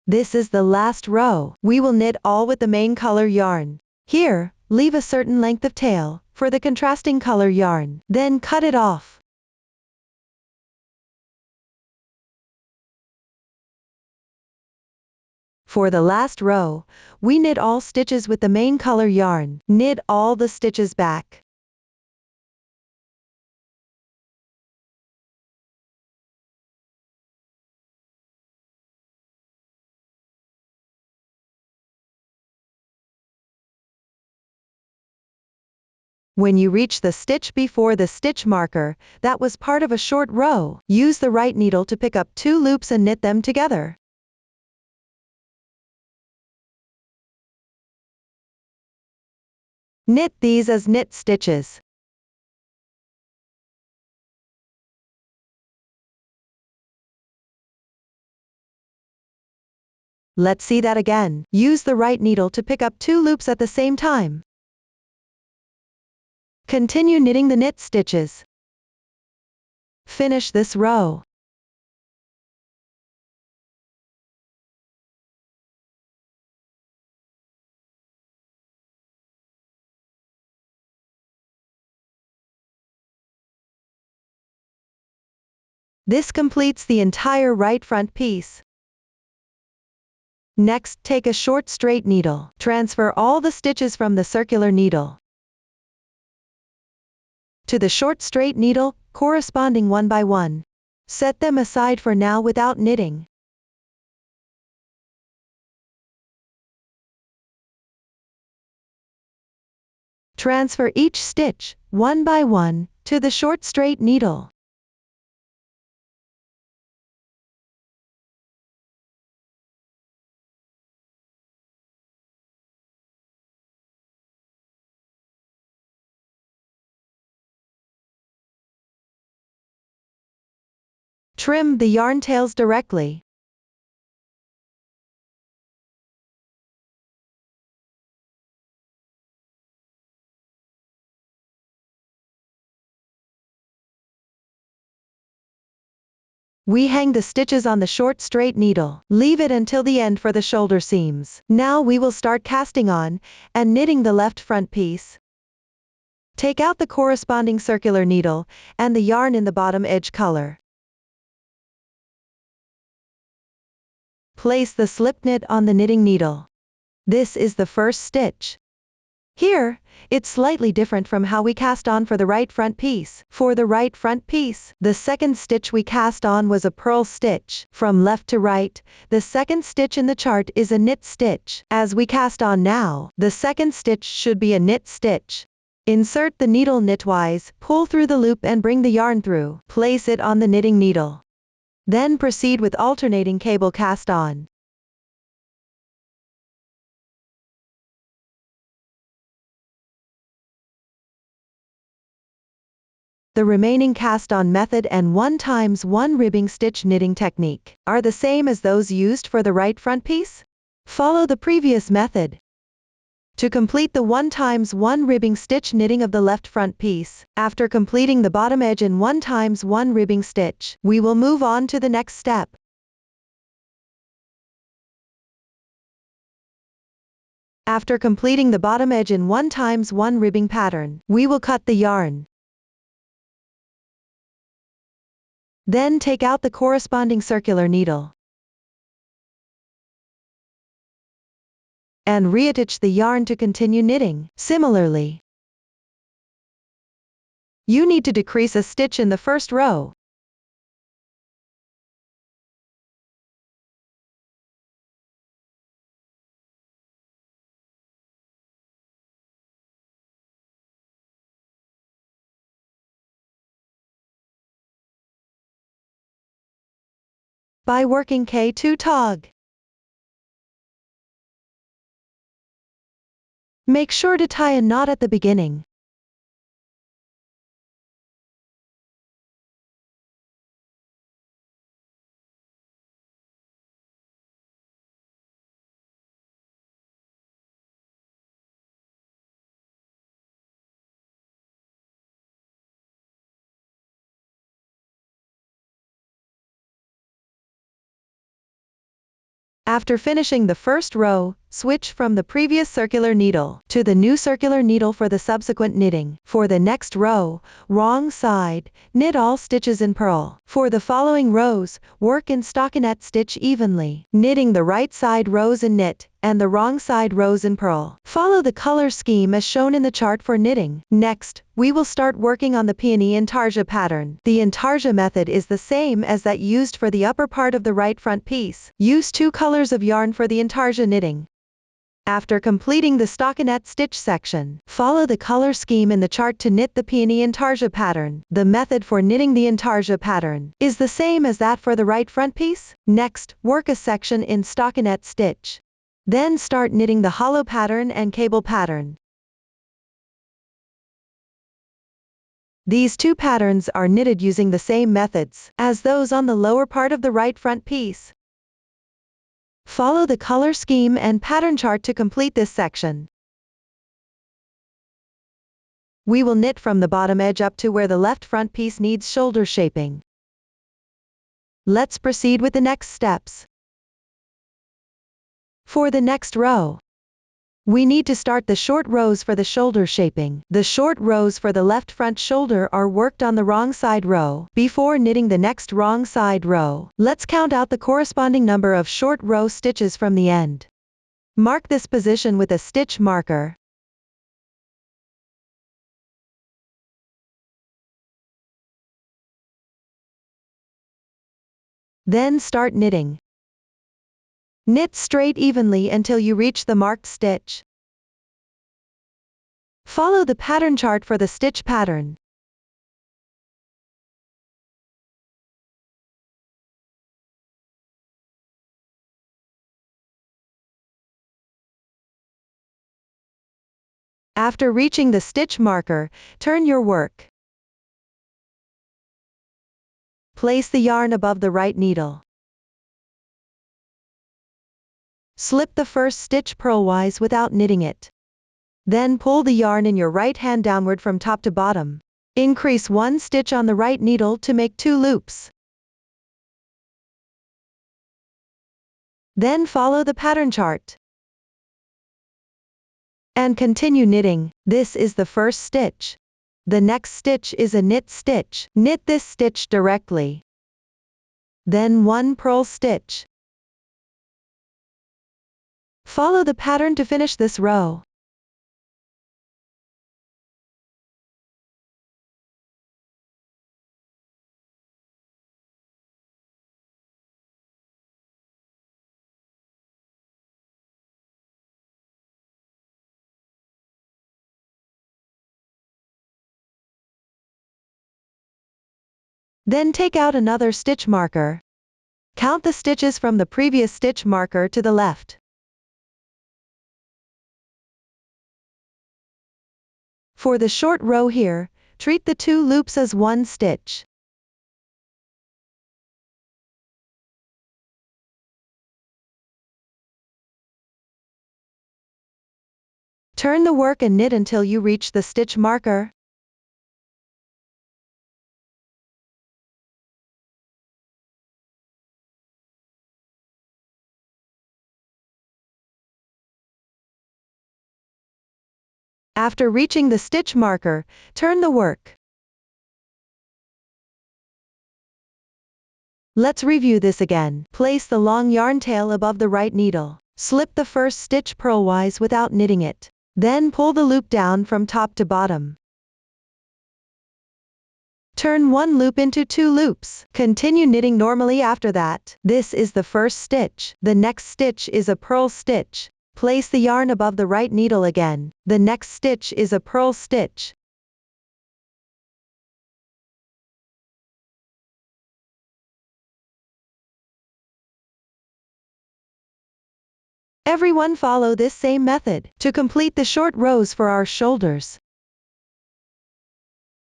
This is the last row. We will knit all with the main color yarn. Here, leave a certain length of tail for the contrasting color yarn. Then cut it off. For the last row, we knit all stitches with the main color yarn. Knit all the stitches back. When you reach the stitch before the stitch marker, that was part of a short row, use the right needle to pick up 2 loops and knit them together. Knit these as knit stitches. Let's see that again. Use the right needle to pick up 2 loops at the same time. Continue knitting the knit stitches. Finish this row. This completes the entire right front piece. Next, take a short straight needle. Transfer all the stitches from the circular needle to the short straight needle, corresponding one by one. Set them aside for now without knitting. Transfer each stitch, one by one, to the short straight needle. Trim the yarn tails directly. We hang the stitches on the short straight needle. Leave it until the end for the shoulder seams. Now we will start casting on and knitting the left front piece. Take out the corresponding circular needle and the yarn in the bottom edge color. Place the slip knit on the knitting needle. This is the first stitch. Here, it's slightly different from how we cast on for the right front piece. For the right front piece, the second stitch we cast on was a purl stitch. From left to right, the second stitch in the chart is a knit stitch. As we cast on now, the second stitch should be a knit stitch. Insert the needle knitwise, pull through the loop and bring the yarn through. Place it on the knitting needle. Then proceed with alternating cable cast on. The remaining cast-on method and 1x1 ribbing stitch knitting technique are the same as those used for the right front piece. Follow the previous method. To complete the 1x1 ribbing stitch knitting of the left front piece, after completing the bottom edge in 1x1 ribbing stitch, we will move on to the next step. After completing the bottom edge in 1x1 ribbing pattern, we will cut the yarn. Then take out the corresponding circular needle and reattach the yarn to continue knitting. Similarly, you need to decrease a stitch in the first row. By working K2 tog. Make sure to tie a knot at the beginning. After finishing the first row, switch from the previous circular needle to the new circular needle for the subsequent knitting. For the next row, wrong side, knit all stitches in purl. For the following rows, work in stockinette stitch evenly, knitting the right side rows in knit, and the wrong side rows in purl. Follow the color scheme as shown in the chart for knitting. Next, we will start working on the peony intarsia pattern. The intarsia method is the same as that used for the upper part of the right front piece. Use 2 colors of yarn for the intarsia knitting. After completing the stockinette stitch section, follow the color scheme in the chart to knit the peony intarsia pattern. The method for knitting the intarsia pattern is the same as that for the right front piece. Next, work a section in stockinette stitch. Then start knitting the hollow pattern and cable pattern. These 2 patterns are knitted using the same methods as those on the lower part of the right front piece. Follow the color scheme and pattern chart to complete this section. We will knit from the bottom edge up to where the left front piece needs shoulder shaping. Let's proceed with the next steps. For the next row, we need to start the short rows for the shoulder shaping. The short rows for the left front shoulder are worked on the wrong side row. Before knitting the next wrong side row, let's count out the corresponding number of short row stitches from the end. Mark this position with a stitch marker. Then start knitting. Knit straight evenly until you reach the marked stitch. Follow the pattern chart for the stitch pattern. After reaching the stitch marker, turn your work. Place the yarn above the right needle. Slip the first stitch purlwise without knitting it. Then pull the yarn in your right hand downward from top to bottom. Increase one stitch on the right needle to make 2 loops. Then follow the pattern chart. And continue knitting. This is the first stitch. The next stitch is a knit stitch. Knit this stitch directly. Then 1 purl stitch. Follow the pattern to finish this row. Then take out another stitch marker. Count the stitches from the previous stitch marker to the left. For the short row here, treat the 2 loops as 1 stitch. Turn the work and knit until you reach the stitch marker. After reaching the stitch marker, turn the work. Let's review this again. Place the long yarn tail above the right needle. Slip the first stitch purlwise without knitting it. Then pull the loop down from top to bottom. Turn 1 loop into 2 loops. Continue knitting normally after that. This is the first stitch. The next stitch is a purl stitch. Place the yarn above the right needle again. The next stitch is a purl stitch. Everyone follow this same method to complete the short rows for our shoulders.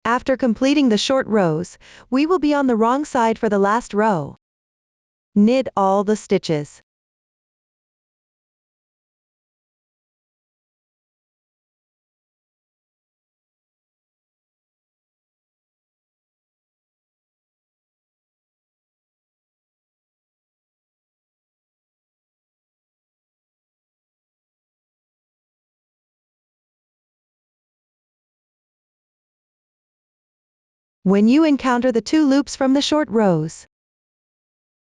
After completing the short rows, we will be on the wrong side for the last row. Knit all the stitches. When you encounter the 2 loops from the short rows,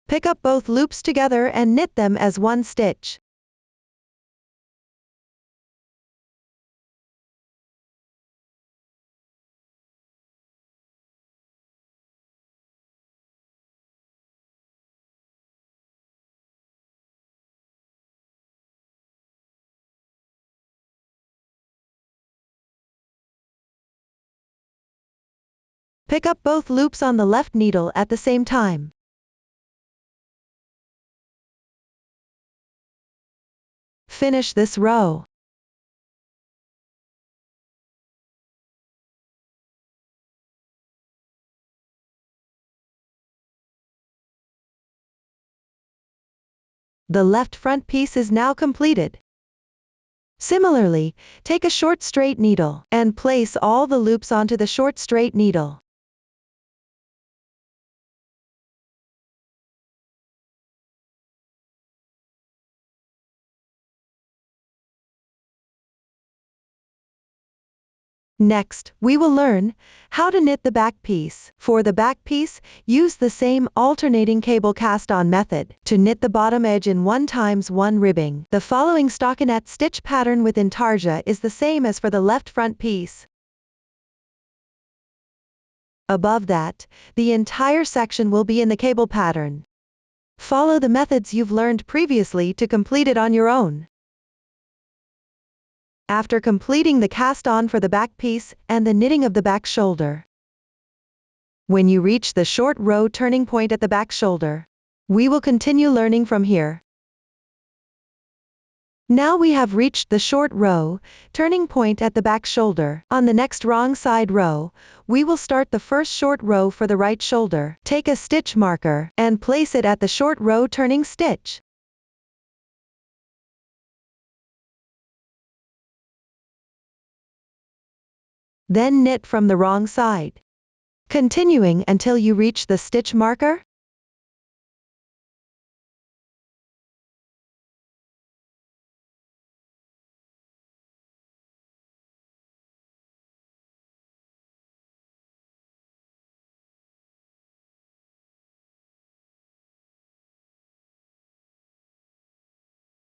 pick up both loops together and knit them as 1 stitch. Pick up both loops on the left needle at the same time. Finish this row. The left front piece is now completed. Similarly, take a short straight needle and place all the loops onto the short straight needle. Next, we will learn how to knit the back piece. For the back piece, use the same alternating cable cast-on method to knit the bottom edge in 1x1 ribbing. The following stockinette stitch pattern with intarsia is the same as for the left front piece. Above that, the entire section will be in the cable pattern. Follow the methods you've learned previously to complete it on your own. After completing the cast-on for the back piece and the knitting of the back shoulder, when you reach the short row turning point at the back shoulder, we will continue learning from here. Now we have reached the short row turning point at the back shoulder. On the next wrong side row, we will start the first short row for the right shoulder. Take a stitch marker and place it at the short row turning stitch. Then knit from the wrong side, continuing until you reach the stitch marker.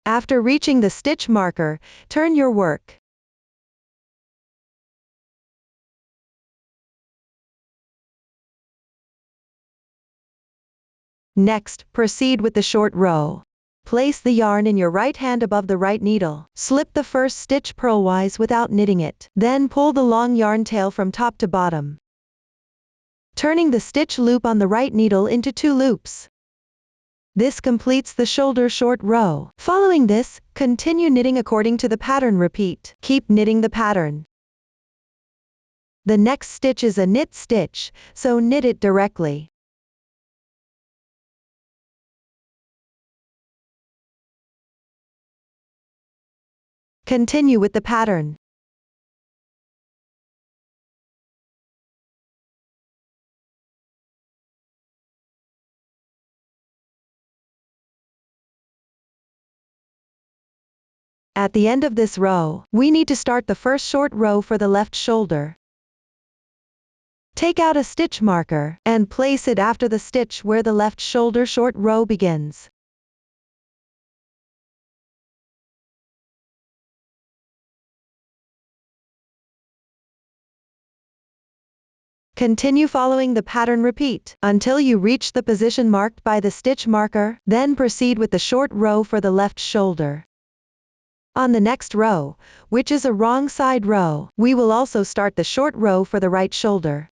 After reaching the stitch marker, turn your work. Next, proceed with the short row. Place the yarn in your right hand above the right needle. Slip the first stitch purlwise without knitting it. Then pull the long yarn tail from top to bottom, turning the stitch loop on the right needle into 2 loops. This completes the shoulder short row. Following this, continue knitting according to the pattern. Repeat. Keep knitting the pattern. The next stitch is a knit stitch, so knit it directly. Continue with the pattern. At the end of this row, we need to start the first short row for the left shoulder. Take out a stitch marker and place it after the stitch where the left shoulder short row begins. Continue following the pattern. Repeat until you reach the position marked by the stitch marker, then proceed with the short row for the left shoulder. On the next row, which is a wrong side row, we will also start the short row for the right shoulder.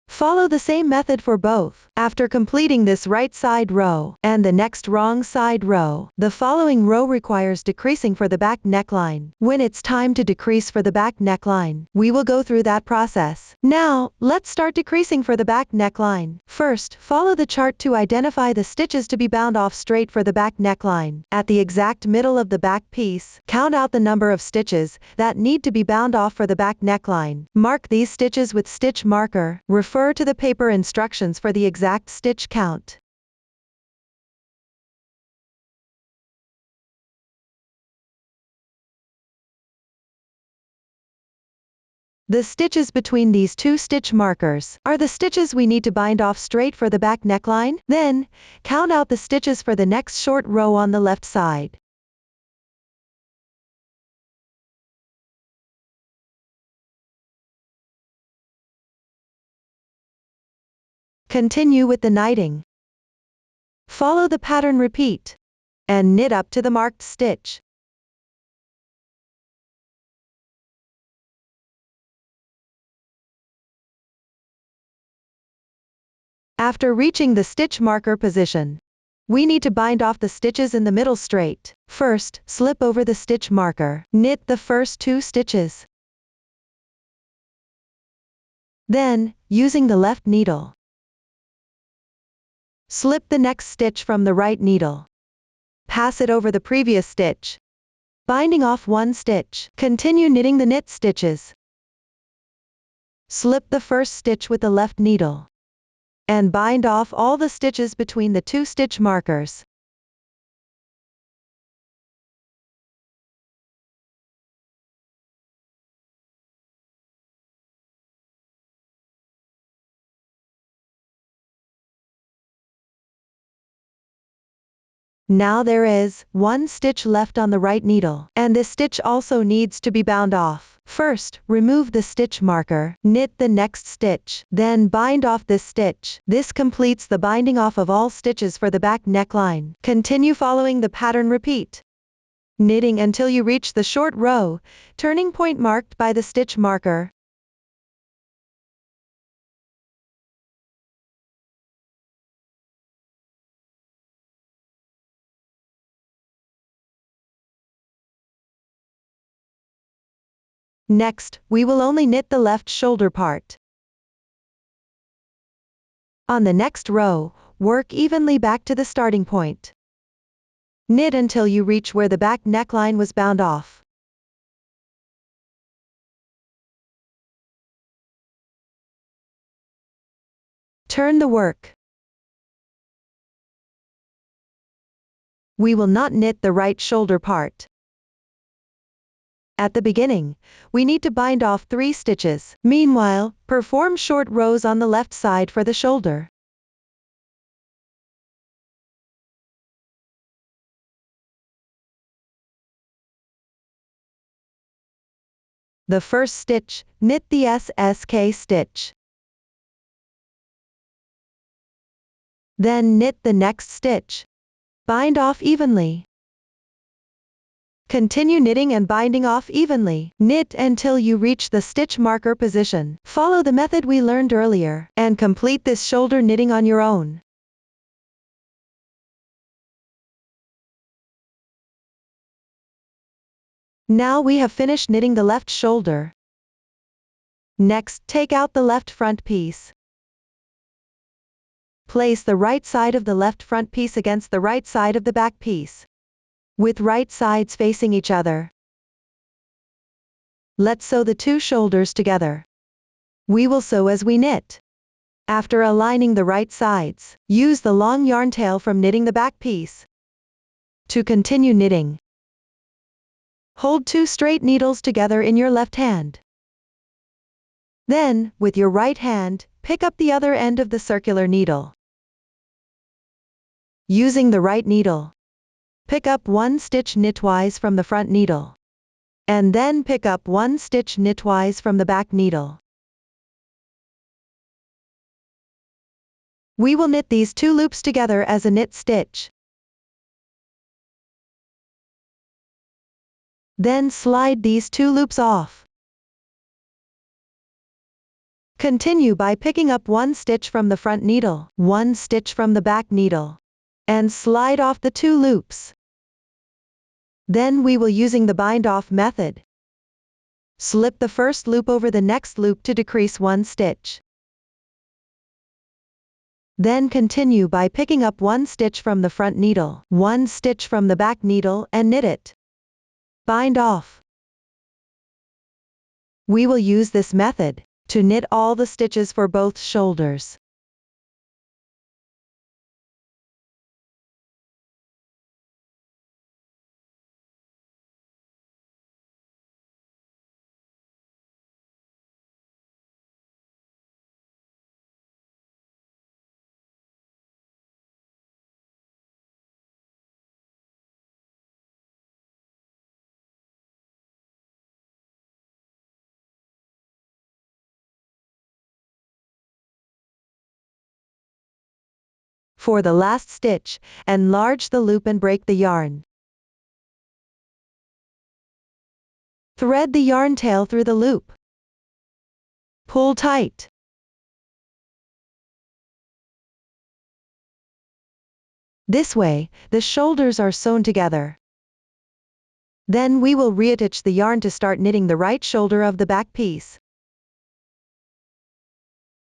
Follow the same method for both. After completing this right side row and the next wrong side row, the following row requires decreasing for the back neckline. When it's time to decrease for the back neckline, we will go through that process. Now, let's start decreasing for the back neckline. First, follow the chart to identify the stitches to be bound off straight for the back neckline. At the exact middle of the back piece, count out the number of stitches that need to be bound off for the back neckline. Mark these stitches with stitch marker. Refer to the paper instructions for the exact stitch count. The stitches between these 2 stitch markers are the stitches we need to bind off straight for the back neckline. Then, count out the stitches for the next short row on the left side. Continue with the knitting. Follow the pattern. Repeat and knit up to the marked stitch. After reaching the stitch marker position, we need to bind off the stitches in the middle straight. First, slip over the stitch marker. Knit the first 2 stitches. Then, using the left needle, slip the next stitch from the right needle. Pass it over the previous stitch, binding off one stitch. Continue knitting the knit stitches. Slip the first stitch with the left needle, and bind off all the stitches between the two stitch markers. Now there is one stitch left on the right needle, and this stitch also needs to be bound off. First, remove the stitch marker, knit the next stitch, then bind off this stitch. This completes the binding off of all stitches for the back neckline. Continue following the pattern. Repeat, knitting until you reach the short row, turning point marked by the stitch marker. Next, we will only knit the left shoulder part. On the next row, work evenly back to the starting point. Knit until you reach where the back neckline was bound off. Turn the work. We will not knit the right shoulder part. At the beginning, we need to bind off 3 stitches. Meanwhile, perform short rows on the left side for the shoulder. The first stitch, knit the SSK stitch. Then knit the next stitch. Bind off evenly. Continue knitting and binding off evenly. Knit until you reach the stitch marker position. Follow the method we learned earlier, and complete this shoulder knitting on your own. Now we have finished knitting the left shoulder. Next, take out the left front piece. Place the right side of the left front piece against the right side of the back piece, with right sides facing each other. Let's sew the 2 shoulders together. We will sew as we knit. After aligning the right sides, use the long yarn tail from knitting the back piece to continue knitting. Hold 2 straight needles together in your left hand. Then, with your right hand, pick up the other end of the circular needle. Using the right needle, pick up 1 stitch knitwise from the front needle, and then pick up 1 stitch knitwise from the back needle. We will knit these 2 loops together as a knit stitch. Then slide these 2 loops off. Continue by picking up 1 stitch from the front needle, 1 stitch from the back needle, and slide off the 2 loops. Then we will using the bind off method. Slip the first loop over the next loop to decrease 1 stitch. Then continue by picking up 1 stitch from the front needle, 1 stitch from the back needle, and knit it. Bind off. We will use this method to knit all the stitches for both shoulders. For the last stitch, enlarge the loop and break the yarn. Thread the yarn tail through the loop. Pull tight. This way, the shoulders are sewn together. Then we will reattach the yarn to start knitting the right shoulder of the back piece.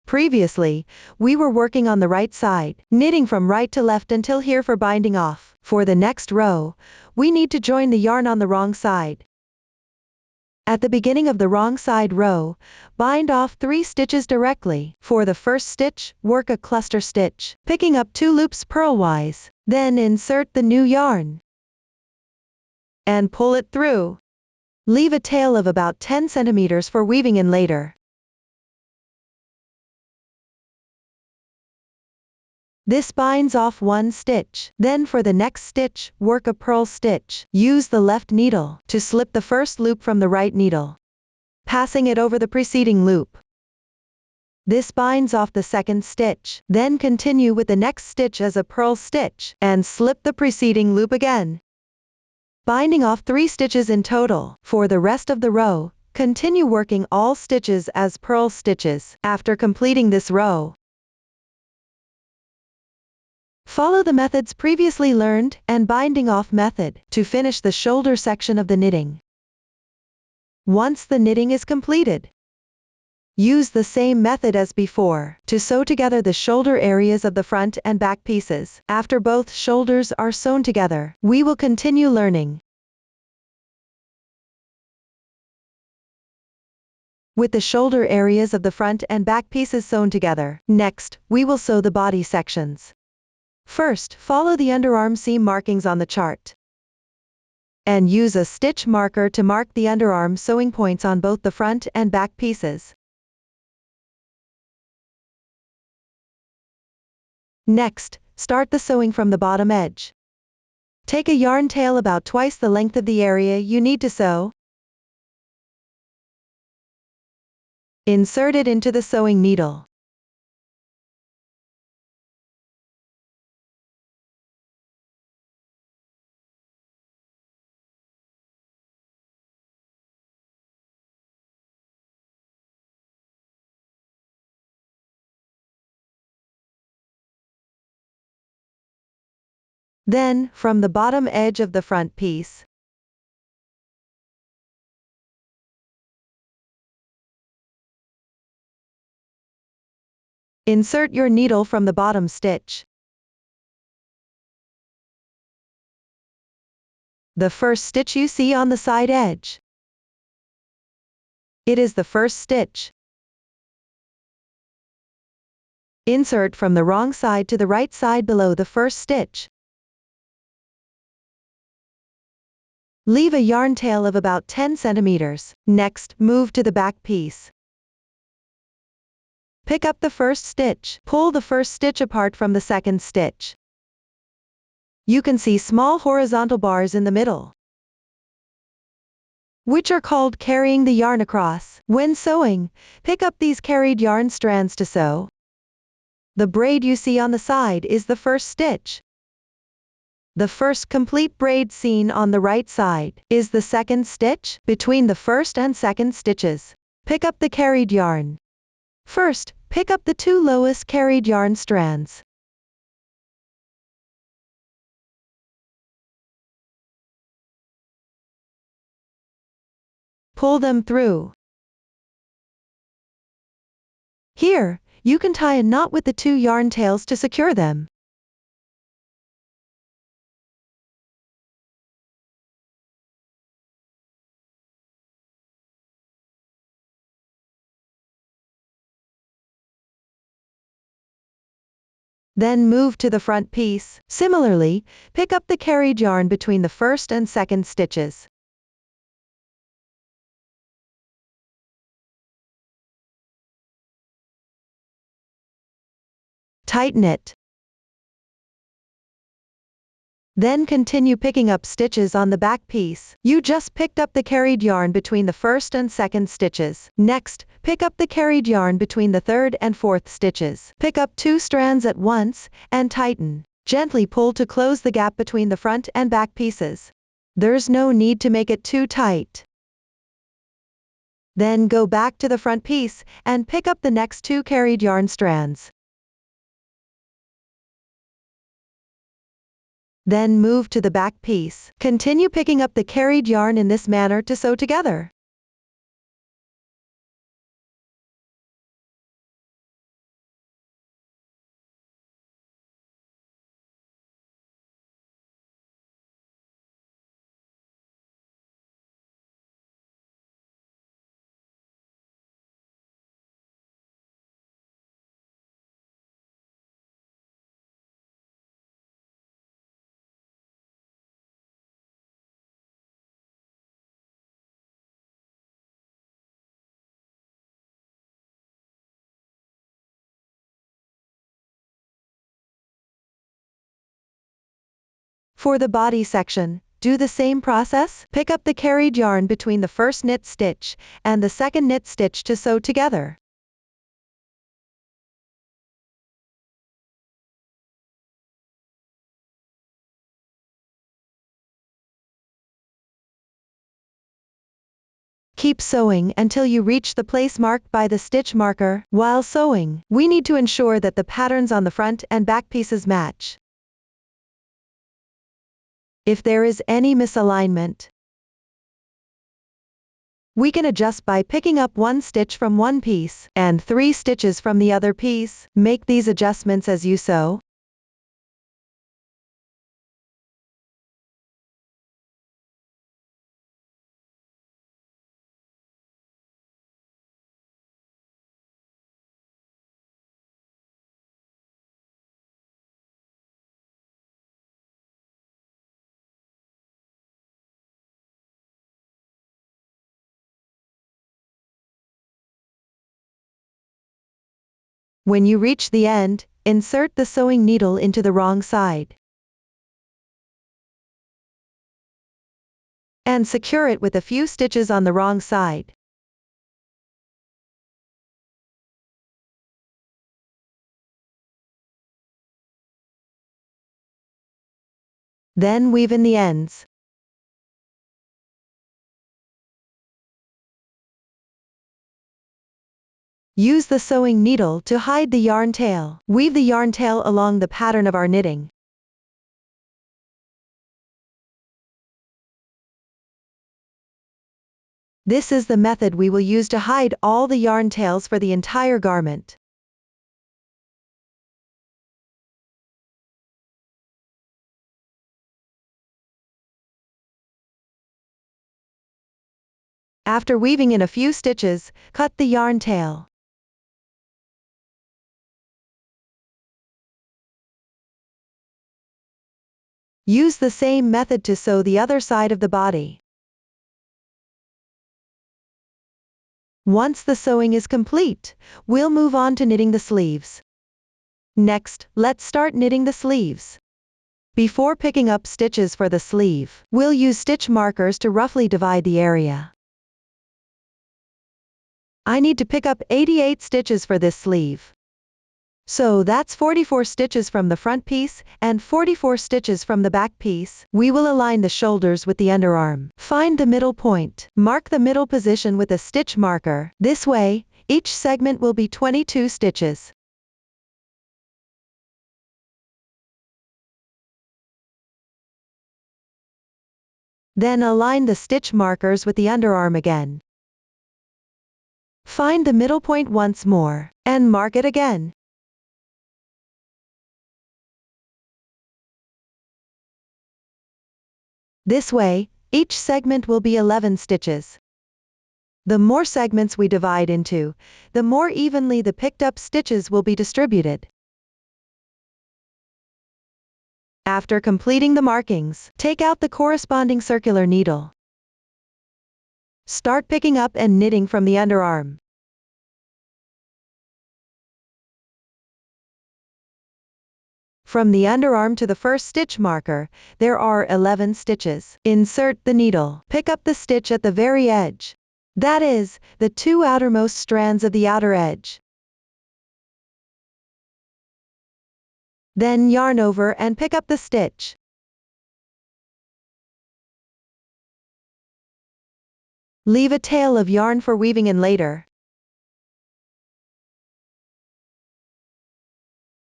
Previously, we were working on the right side, knitting from right to left until here for binding off. For the next row, we need to join the yarn on the wrong side. At the beginning of the wrong side row, bind off 3 stitches directly. For the first stitch, work a cluster stitch, picking up 2 loops purlwise. Then insert the new yarn and pull it through. Leave a tail of about 10 centimeters for weaving in later. This binds off 1 stitch. Then for the next stitch, work a purl stitch. Use the left needle to slip the first loop from the right needle, passing it over the preceding loop. This binds off the second stitch. Then continue with the next stitch as a purl stitch, and slip the preceding loop again, binding off 3 stitches in total. For the rest of the row, continue working all stitches as purl stitches. After completing this row, follow the methods previously learned and binding off method to finish the shoulder section of the knitting. Once the knitting is completed, use the same method as before to sew together the shoulder areas of the front and back pieces. After both shoulders are sewn together, we will continue learning with the shoulder areas of the front and back pieces sewn together. Next, we will sew the body sections. First, follow the underarm seam markings on the chart and use a stitch marker to mark the underarm sewing points on both the front and back pieces. Next, start the sewing from the bottom edge. Take a yarn tail about twice the length of the area you need to sew. Insert it into the sewing needle. Then, from the bottom edge of the front piece, insert your needle from the bottom stitch. The first stitch you see on the side edge, it is the first stitch. Insert from the wrong side to the right side below the first stitch. Leave a yarn tail of about 10 centimeters. Next, move to the back piece. Pick up the first stitch. Pull the first stitch apart from the second stitch. You can see small horizontal bars in the middle, which are called carrying the yarn across. When sewing, pick up these carried yarn strands to sew. The braid you see on the side is the first stitch. The first complete braid seen on the right side is the second stitch. Between the first and second stitches, pick up the carried yarn. First, pick up the 2 lowest carried yarn strands. Pull them through. Here, you can tie a knot with the 2 yarn tails to secure them. Then move to the front piece. Similarly, pick up the carried yarn between the first and second stitches. Tighten it. Then continue picking up stitches on the back piece. You just picked up the carried yarn between the first and second stitches. Next, pick up the carried yarn between the third and fourth stitches. Pick up 2 strands at once, and tighten. Gently pull to close the gap between the front and back pieces. There's no need to make it too tight. Then go back to the front piece, and pick up the next 2 carried yarn strands. Then move to the back piece. Continue picking up the carried yarn in this manner to sew together. For the body section, do the same process. Pick up the carried yarn between the first knit stitch and the second knit stitch to sew together. Keep sewing until you reach the place marked by the stitch marker. While sewing, we need to ensure that the patterns on the front and back pieces match. If there is any misalignment, we can adjust by picking up 1 stitch from one piece and 3 stitches from the other piece. Make these adjustments as you sew. When you reach the end, insert the sewing needle into the wrong side and secure it with a few stitches on the wrong side. Then weave in the ends. Use the sewing needle to hide the yarn tail. Weave the yarn tail along the pattern of our knitting. This is the method we will use to hide all the yarn tails for the entire garment. After weaving in a few stitches, cut the yarn tail. Use the same method to sew the other side of the body. Once the sewing is complete, we'll move on to knitting the sleeves. Next, let's start knitting the sleeves. Before picking up stitches for the sleeve, we'll use stitch markers to roughly divide the area. I need to pick up 88 stitches for this sleeve. So that's 44 stitches from the front piece and 44 stitches from the back piece. We will align the shoulders with the underarm. Find the middle point. Mark the middle position with a stitch marker. This way, each segment will be 22 stitches. Then align the stitch markers with the underarm again. Find the middle point once more, and mark it again. This way, each segment will be 11 stitches. The more segments we divide into, the more evenly the picked up stitches will be distributed. After completing the markings, take out the corresponding circular needle. Start picking up and knitting from the underarm. From the underarm to the first stitch marker, there are 11 stitches. Insert the needle. Pick up the stitch at the very edge. That is, the 2 outermost strands of the outer edge. Then yarn over and pick up the stitch. Leave a tail of yarn for weaving in later.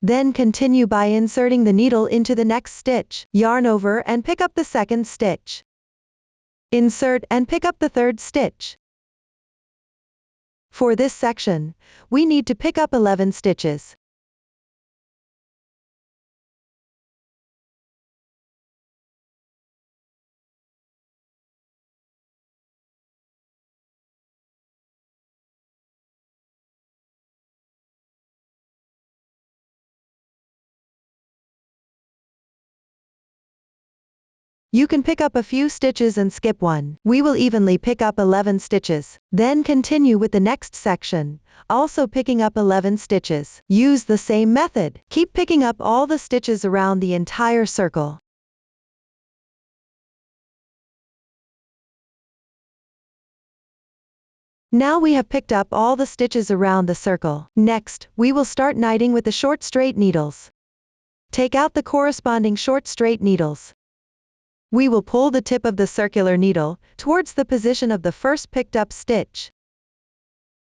Then continue by inserting the needle into the next stitch. Yarn over and pick up the second stitch. Insert and pick up the third stitch. For this section, we need to pick up 11 stitches. You can pick up a few stitches and skip one. We will evenly pick up 11 stitches. Then continue with the next section, also picking up 11 stitches. Use the same method. Keep picking up all the stitches around the entire circle. Now we have picked up all the stitches around the circle. Next, we will start knitting with the short straight needles. Take out the corresponding short straight needles. We will pull the tip of the circular needle towards the position of the first picked up stitch.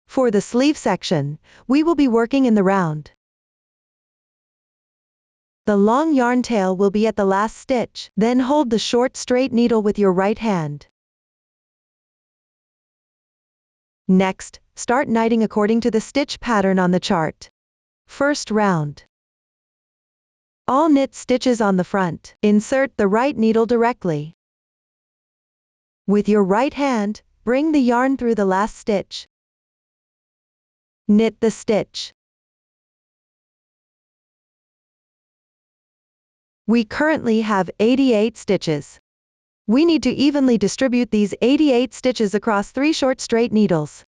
For the sleeve section, we will be working in the round. The long yarn tail will be at the last stitch. Then hold the short straight needle with your right hand. Next, start knitting according to the stitch pattern on the chart. First round. All knit stitches on the front. Insert the right needle directly. With your right hand, bring the yarn through the last stitch. Knit the stitch. We currently have 88 stitches. We need to evenly distribute these 88 stitches across 3 short straight needles.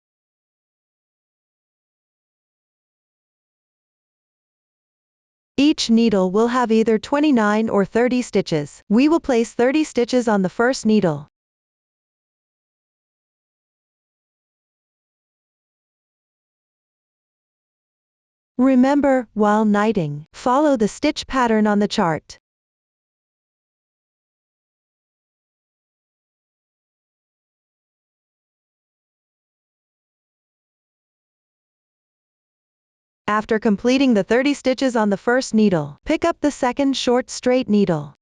Each needle will have either 29 or 30 stitches. We will place 30 stitches on the first needle. Remember, while knitting, follow the stitch pattern on the chart. After completing the 30 stitches on the first needle, pick up the second short straight needle.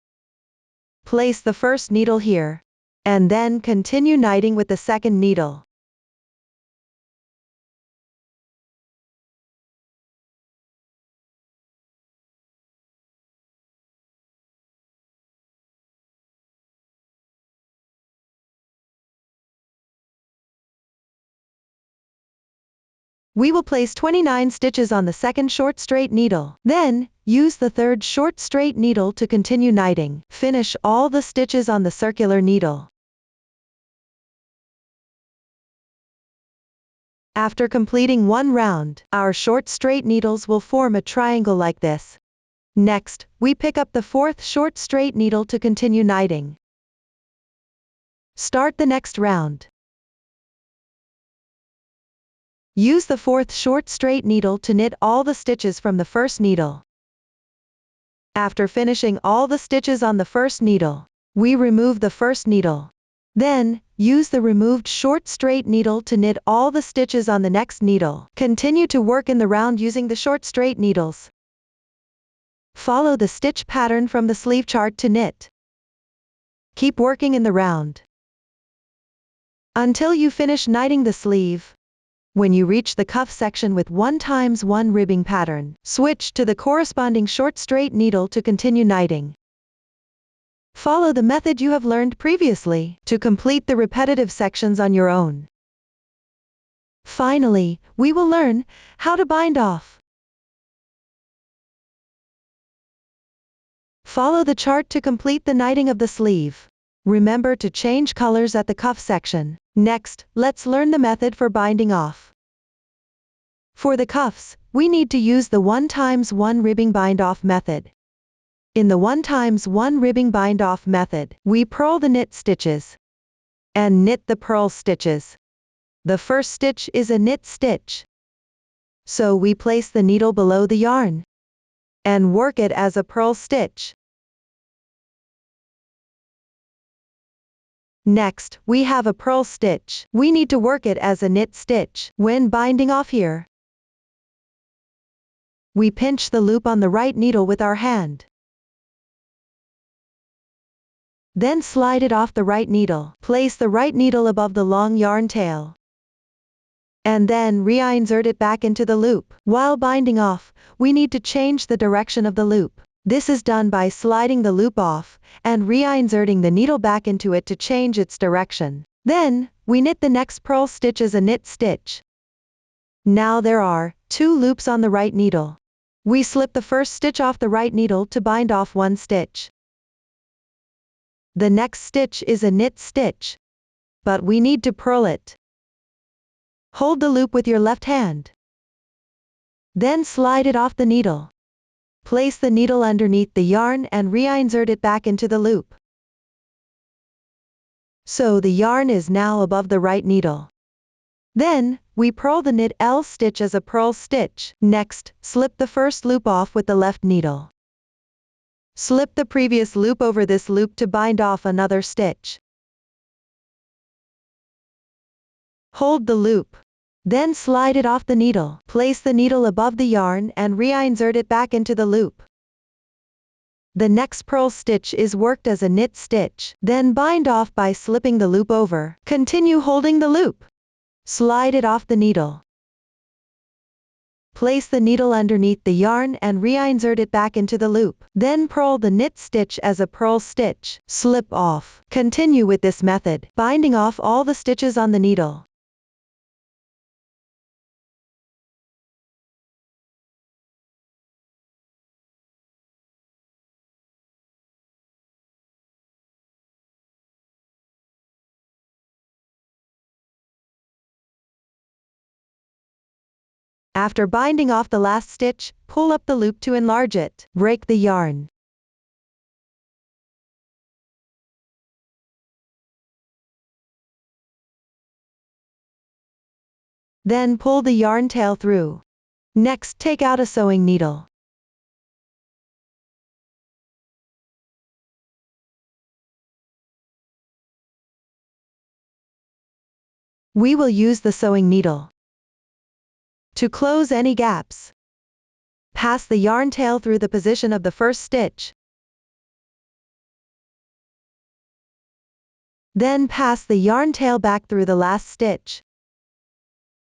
Place the first needle here, and then continue knitting with the second needle. We will place 29 stitches on the second short straight needle. Then, use the third short straight needle to continue knitting. Finish all the stitches on the circular needle. After completing one round, our short straight needles will form a triangle like this. Next, we pick up the fourth short straight needle to continue knitting. Start the next round. Use the fourth short straight needle to knit all the stitches from the first needle. After finishing all the stitches on the first needle, we remove the first needle. Then, use the removed short straight needle to knit all the stitches on the next needle. Continue to work in the round using the short straight needles. Follow the stitch pattern from the sleeve chart to knit. Keep working in the round until you finish knitting the sleeve. When you reach the cuff section with 1x1 ribbing pattern, switch to the corresponding short straight needle to continue knitting. Follow the method you have learned previously to complete the repetitive sections on your own. Finally, we will learn how to bind off. Follow the chart to complete the knitting of the sleeve. Remember to change colors at the cuff section. Next, let's learn the method for binding off. For the cuffs, we need to use the 1x1 ribbing bind off method. In the 1x1 ribbing bind off method, we purl the knit stitches and knit the purl stitches. The first stitch is a knit stitch, so we place the needle below the yarn and work it as a purl stitch. Next, we have a purl stitch. We need to work it as a knit stitch. When binding off here, we pinch the loop on the right needle with our hand. Then slide it off the right needle. Place the right needle above the long yarn tail. And then reinsert it back into the loop. While binding off, we need to change the direction of the loop. This is done by sliding the loop off and reinserting the needle back into it to change its direction. Then, we knit the next purl stitch as a knit stitch. Now there are 2 loops on the right needle. We slip the first stitch off the right needle to bind off one stitch. The next stitch is a knit stitch, but we need to purl it. Hold the loop with your left hand. Then slide it off the needle. Place the needle underneath the yarn and reinsert it back into the loop. So the yarn is now above the right needle. Then, we purl the knit L stitch as a purl stitch. Next, slip the first loop off with the left needle. Slip the previous loop over this loop to bind off another stitch. Hold the loop. Then slide it off the needle. Place the needle above the yarn and reinsert it back into the loop. The next purl stitch is worked as a knit stitch, then bind off by slipping the loop over. Continue holding the loop. Slide it off the needle. Place the needle underneath the yarn and reinsert it back into the loop. Then purl the knit stitch as a purl stitch. Slip off. Continue with this method, binding off all the stitches on the needle. After binding off the last stitch, pull up the loop to enlarge it. Break the yarn. Then pull the yarn tail through. Next, take out a sewing needle. We will use the sewing needle to close any gaps. Pass the yarn tail through the position of the first stitch. Then pass the yarn tail back through the last stitch.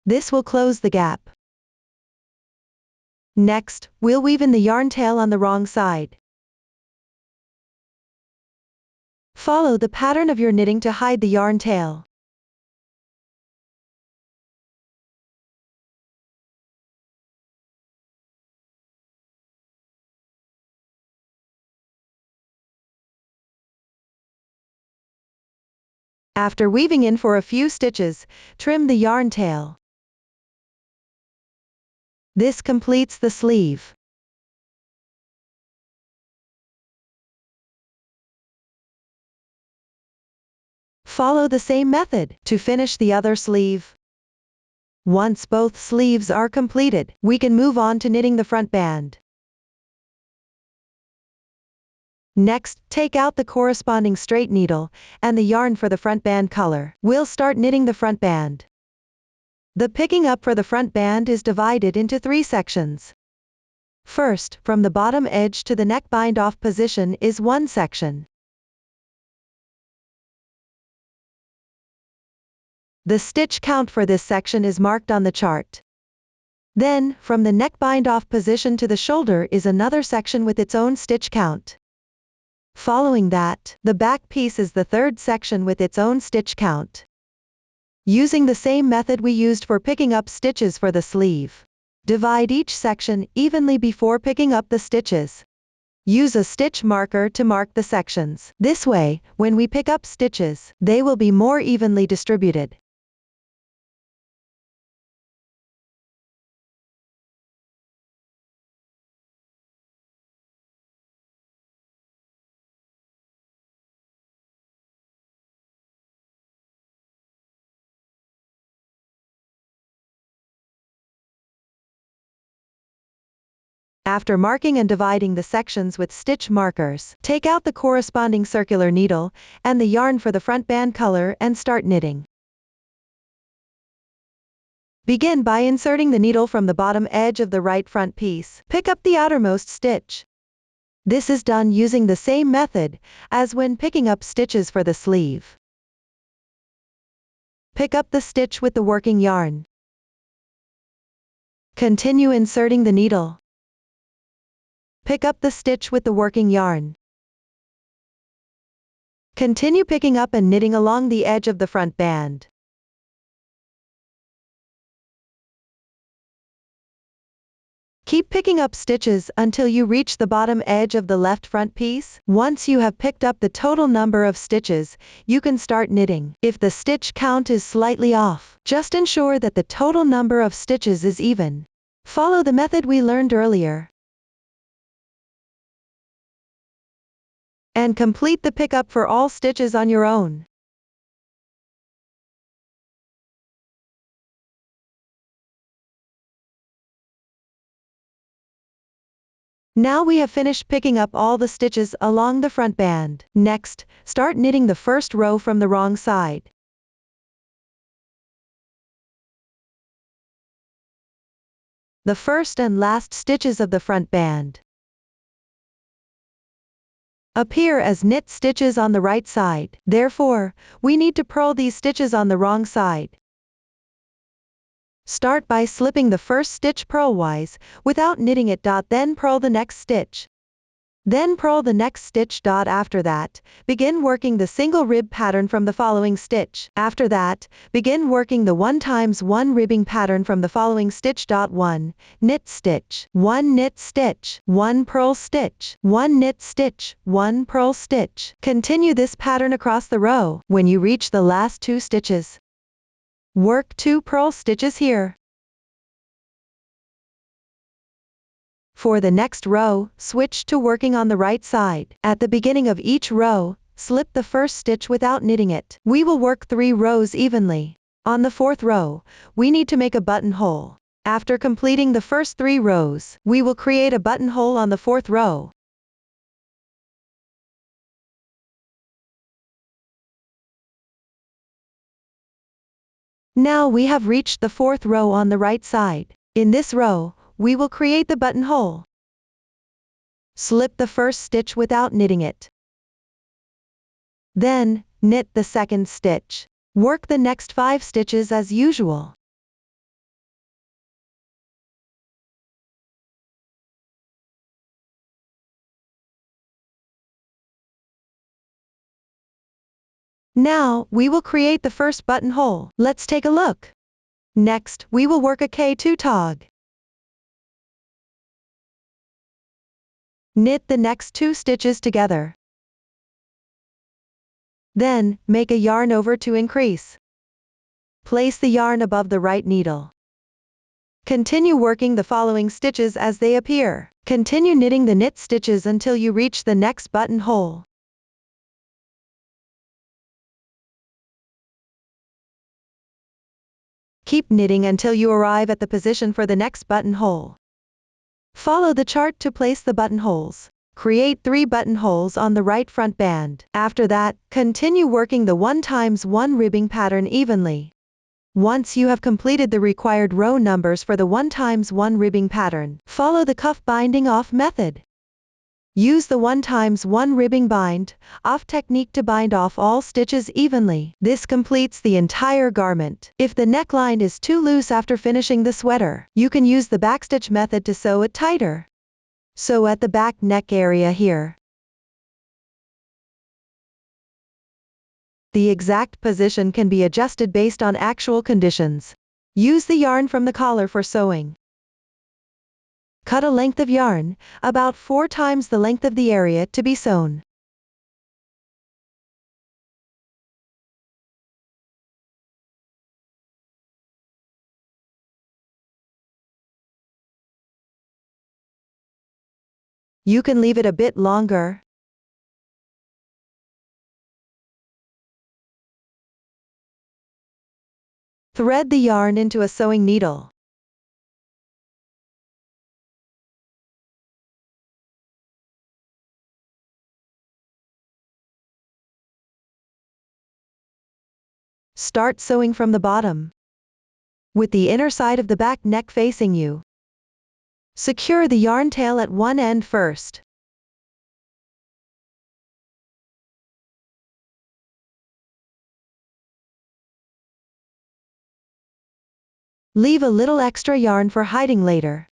This will close the gap. Next, we'll weave in the yarn tail on the wrong side. Follow the pattern of your knitting to hide the yarn tail. After weaving in for a few stitches, trim the yarn tail. This completes the sleeve. Follow the same method to finish the other sleeve. Once both sleeves are completed, we can move on to knitting the front band. Next, take out the corresponding straight needle and the yarn for the front band color. We'll start knitting the front band. The picking up for the front band is divided into 3 sections. First, from the bottom edge to the neck bind off position is 1 section. The stitch count for this section is marked on the chart. Then, from the neck bind off position to the shoulder is another section with its own stitch count. Following that, the back piece is the 3rd section with its own stitch count. Using the same method we used for picking up stitches for the sleeve. Divide each section evenly before picking up the stitches. Use a stitch marker to mark the sections. This way, when we pick up stitches, they will be more evenly distributed. After marking and dividing the sections with stitch markers, take out the corresponding circular needle and the yarn for the front band color and start knitting. Begin by inserting the needle from the bottom edge of the right front piece. Pick up the outermost stitch. This is done using the same method as when picking up stitches for the sleeve. Pick up the stitch with the working yarn. Continue inserting the needle. Pick up the stitch with the working yarn. Continue picking up and knitting along the edge of the front band. Keep picking up stitches until you reach the bottom edge of the left front piece. Once you have picked up the total number of stitches, you can start knitting. If the stitch count is slightly off, just ensure that the total number of stitches is even. Follow the method we learned earlier. And complete the pickup for all stitches on your own. Now we have finished picking up all the stitches along the front band. Next, start knitting the first row from the wrong side. The first and last stitches of the front band appear as knit stitches on the right side. Therefore, we need to purl these stitches on the wrong side. Start by slipping the first stitch purlwise, without knitting it. Then purl the next stitch. Then purl the next stitch. After that, begin working the single rib pattern from the following stitch. After that, begin working the 1 times 1 ribbing pattern from the following stitch. 1 knit stitch, 1 knit stitch, 1 purl stitch, 1 knit stitch, 1 purl stitch. Continue this pattern across the row. When you reach the last 2 stitches, work 2 purl stitches here. For the next row, switch to working on the right side. At the beginning of each row, slip the first stitch without knitting it. We will work 3 rows evenly. On the 4th row, we need to make a buttonhole. After completing the first 3 rows, we will create a buttonhole on the 4th row. Now we have reached the 4th row on the right side. In this row, we will create the buttonhole. Slip the first stitch without knitting it. Then, knit the second stitch. Work the next 5 stitches as usual. Now, we will create the first buttonhole. Let's take a look. Next, we will work a K2 tog. Knit the next 2 stitches together. Then, make a yarn over to increase. Place the yarn above the right needle. Continue working the following stitches as they appear. Continue knitting the knit stitches until you reach the next buttonhole. Keep knitting until you arrive at the position for the next buttonhole. Follow the chart to place the buttonholes. Create 3 buttonholes on the right front band. After that, continue working the 1 times 1 ribbing pattern evenly. Once you have completed the required row numbers for the 1 times 1 ribbing pattern, follow the cuff binding off method. Use the 1 times 1 ribbing bind off technique to bind off all stitches evenly. This completes the entire garment. If the neckline is too loose after finishing the sweater, you can use the backstitch method to sew it tighter. Sew at the back neck area here. The exact position can be adjusted based on actual conditions. Use the yarn from the collar for sewing. Cut a length of yarn, about 4 times the length of the area to be sewn. You can leave it a bit longer. Thread the yarn into a sewing needle. Start sewing from the bottom, with the inner side of the back neck facing you. Secure the yarn tail at one end first. Leave a little extra yarn for hiding later.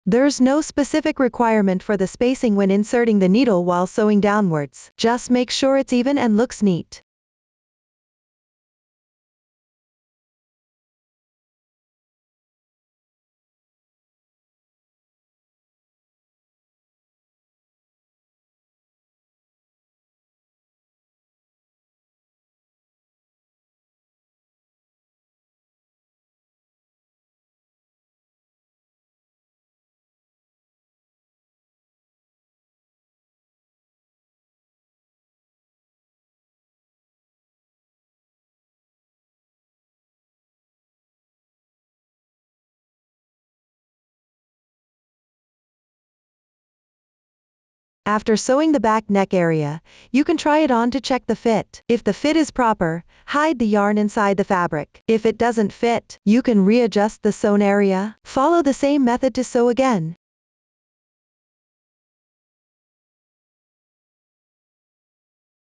There's no specific requirement for the spacing when inserting the needle while sewing downwards. Just make sure it's even and looks neat. After sewing the back neck area, you can try it on to check the fit. If the fit is proper, hide the yarn inside the fabric. If it doesn't fit, you can readjust the sewn area. Follow the same method to sew again.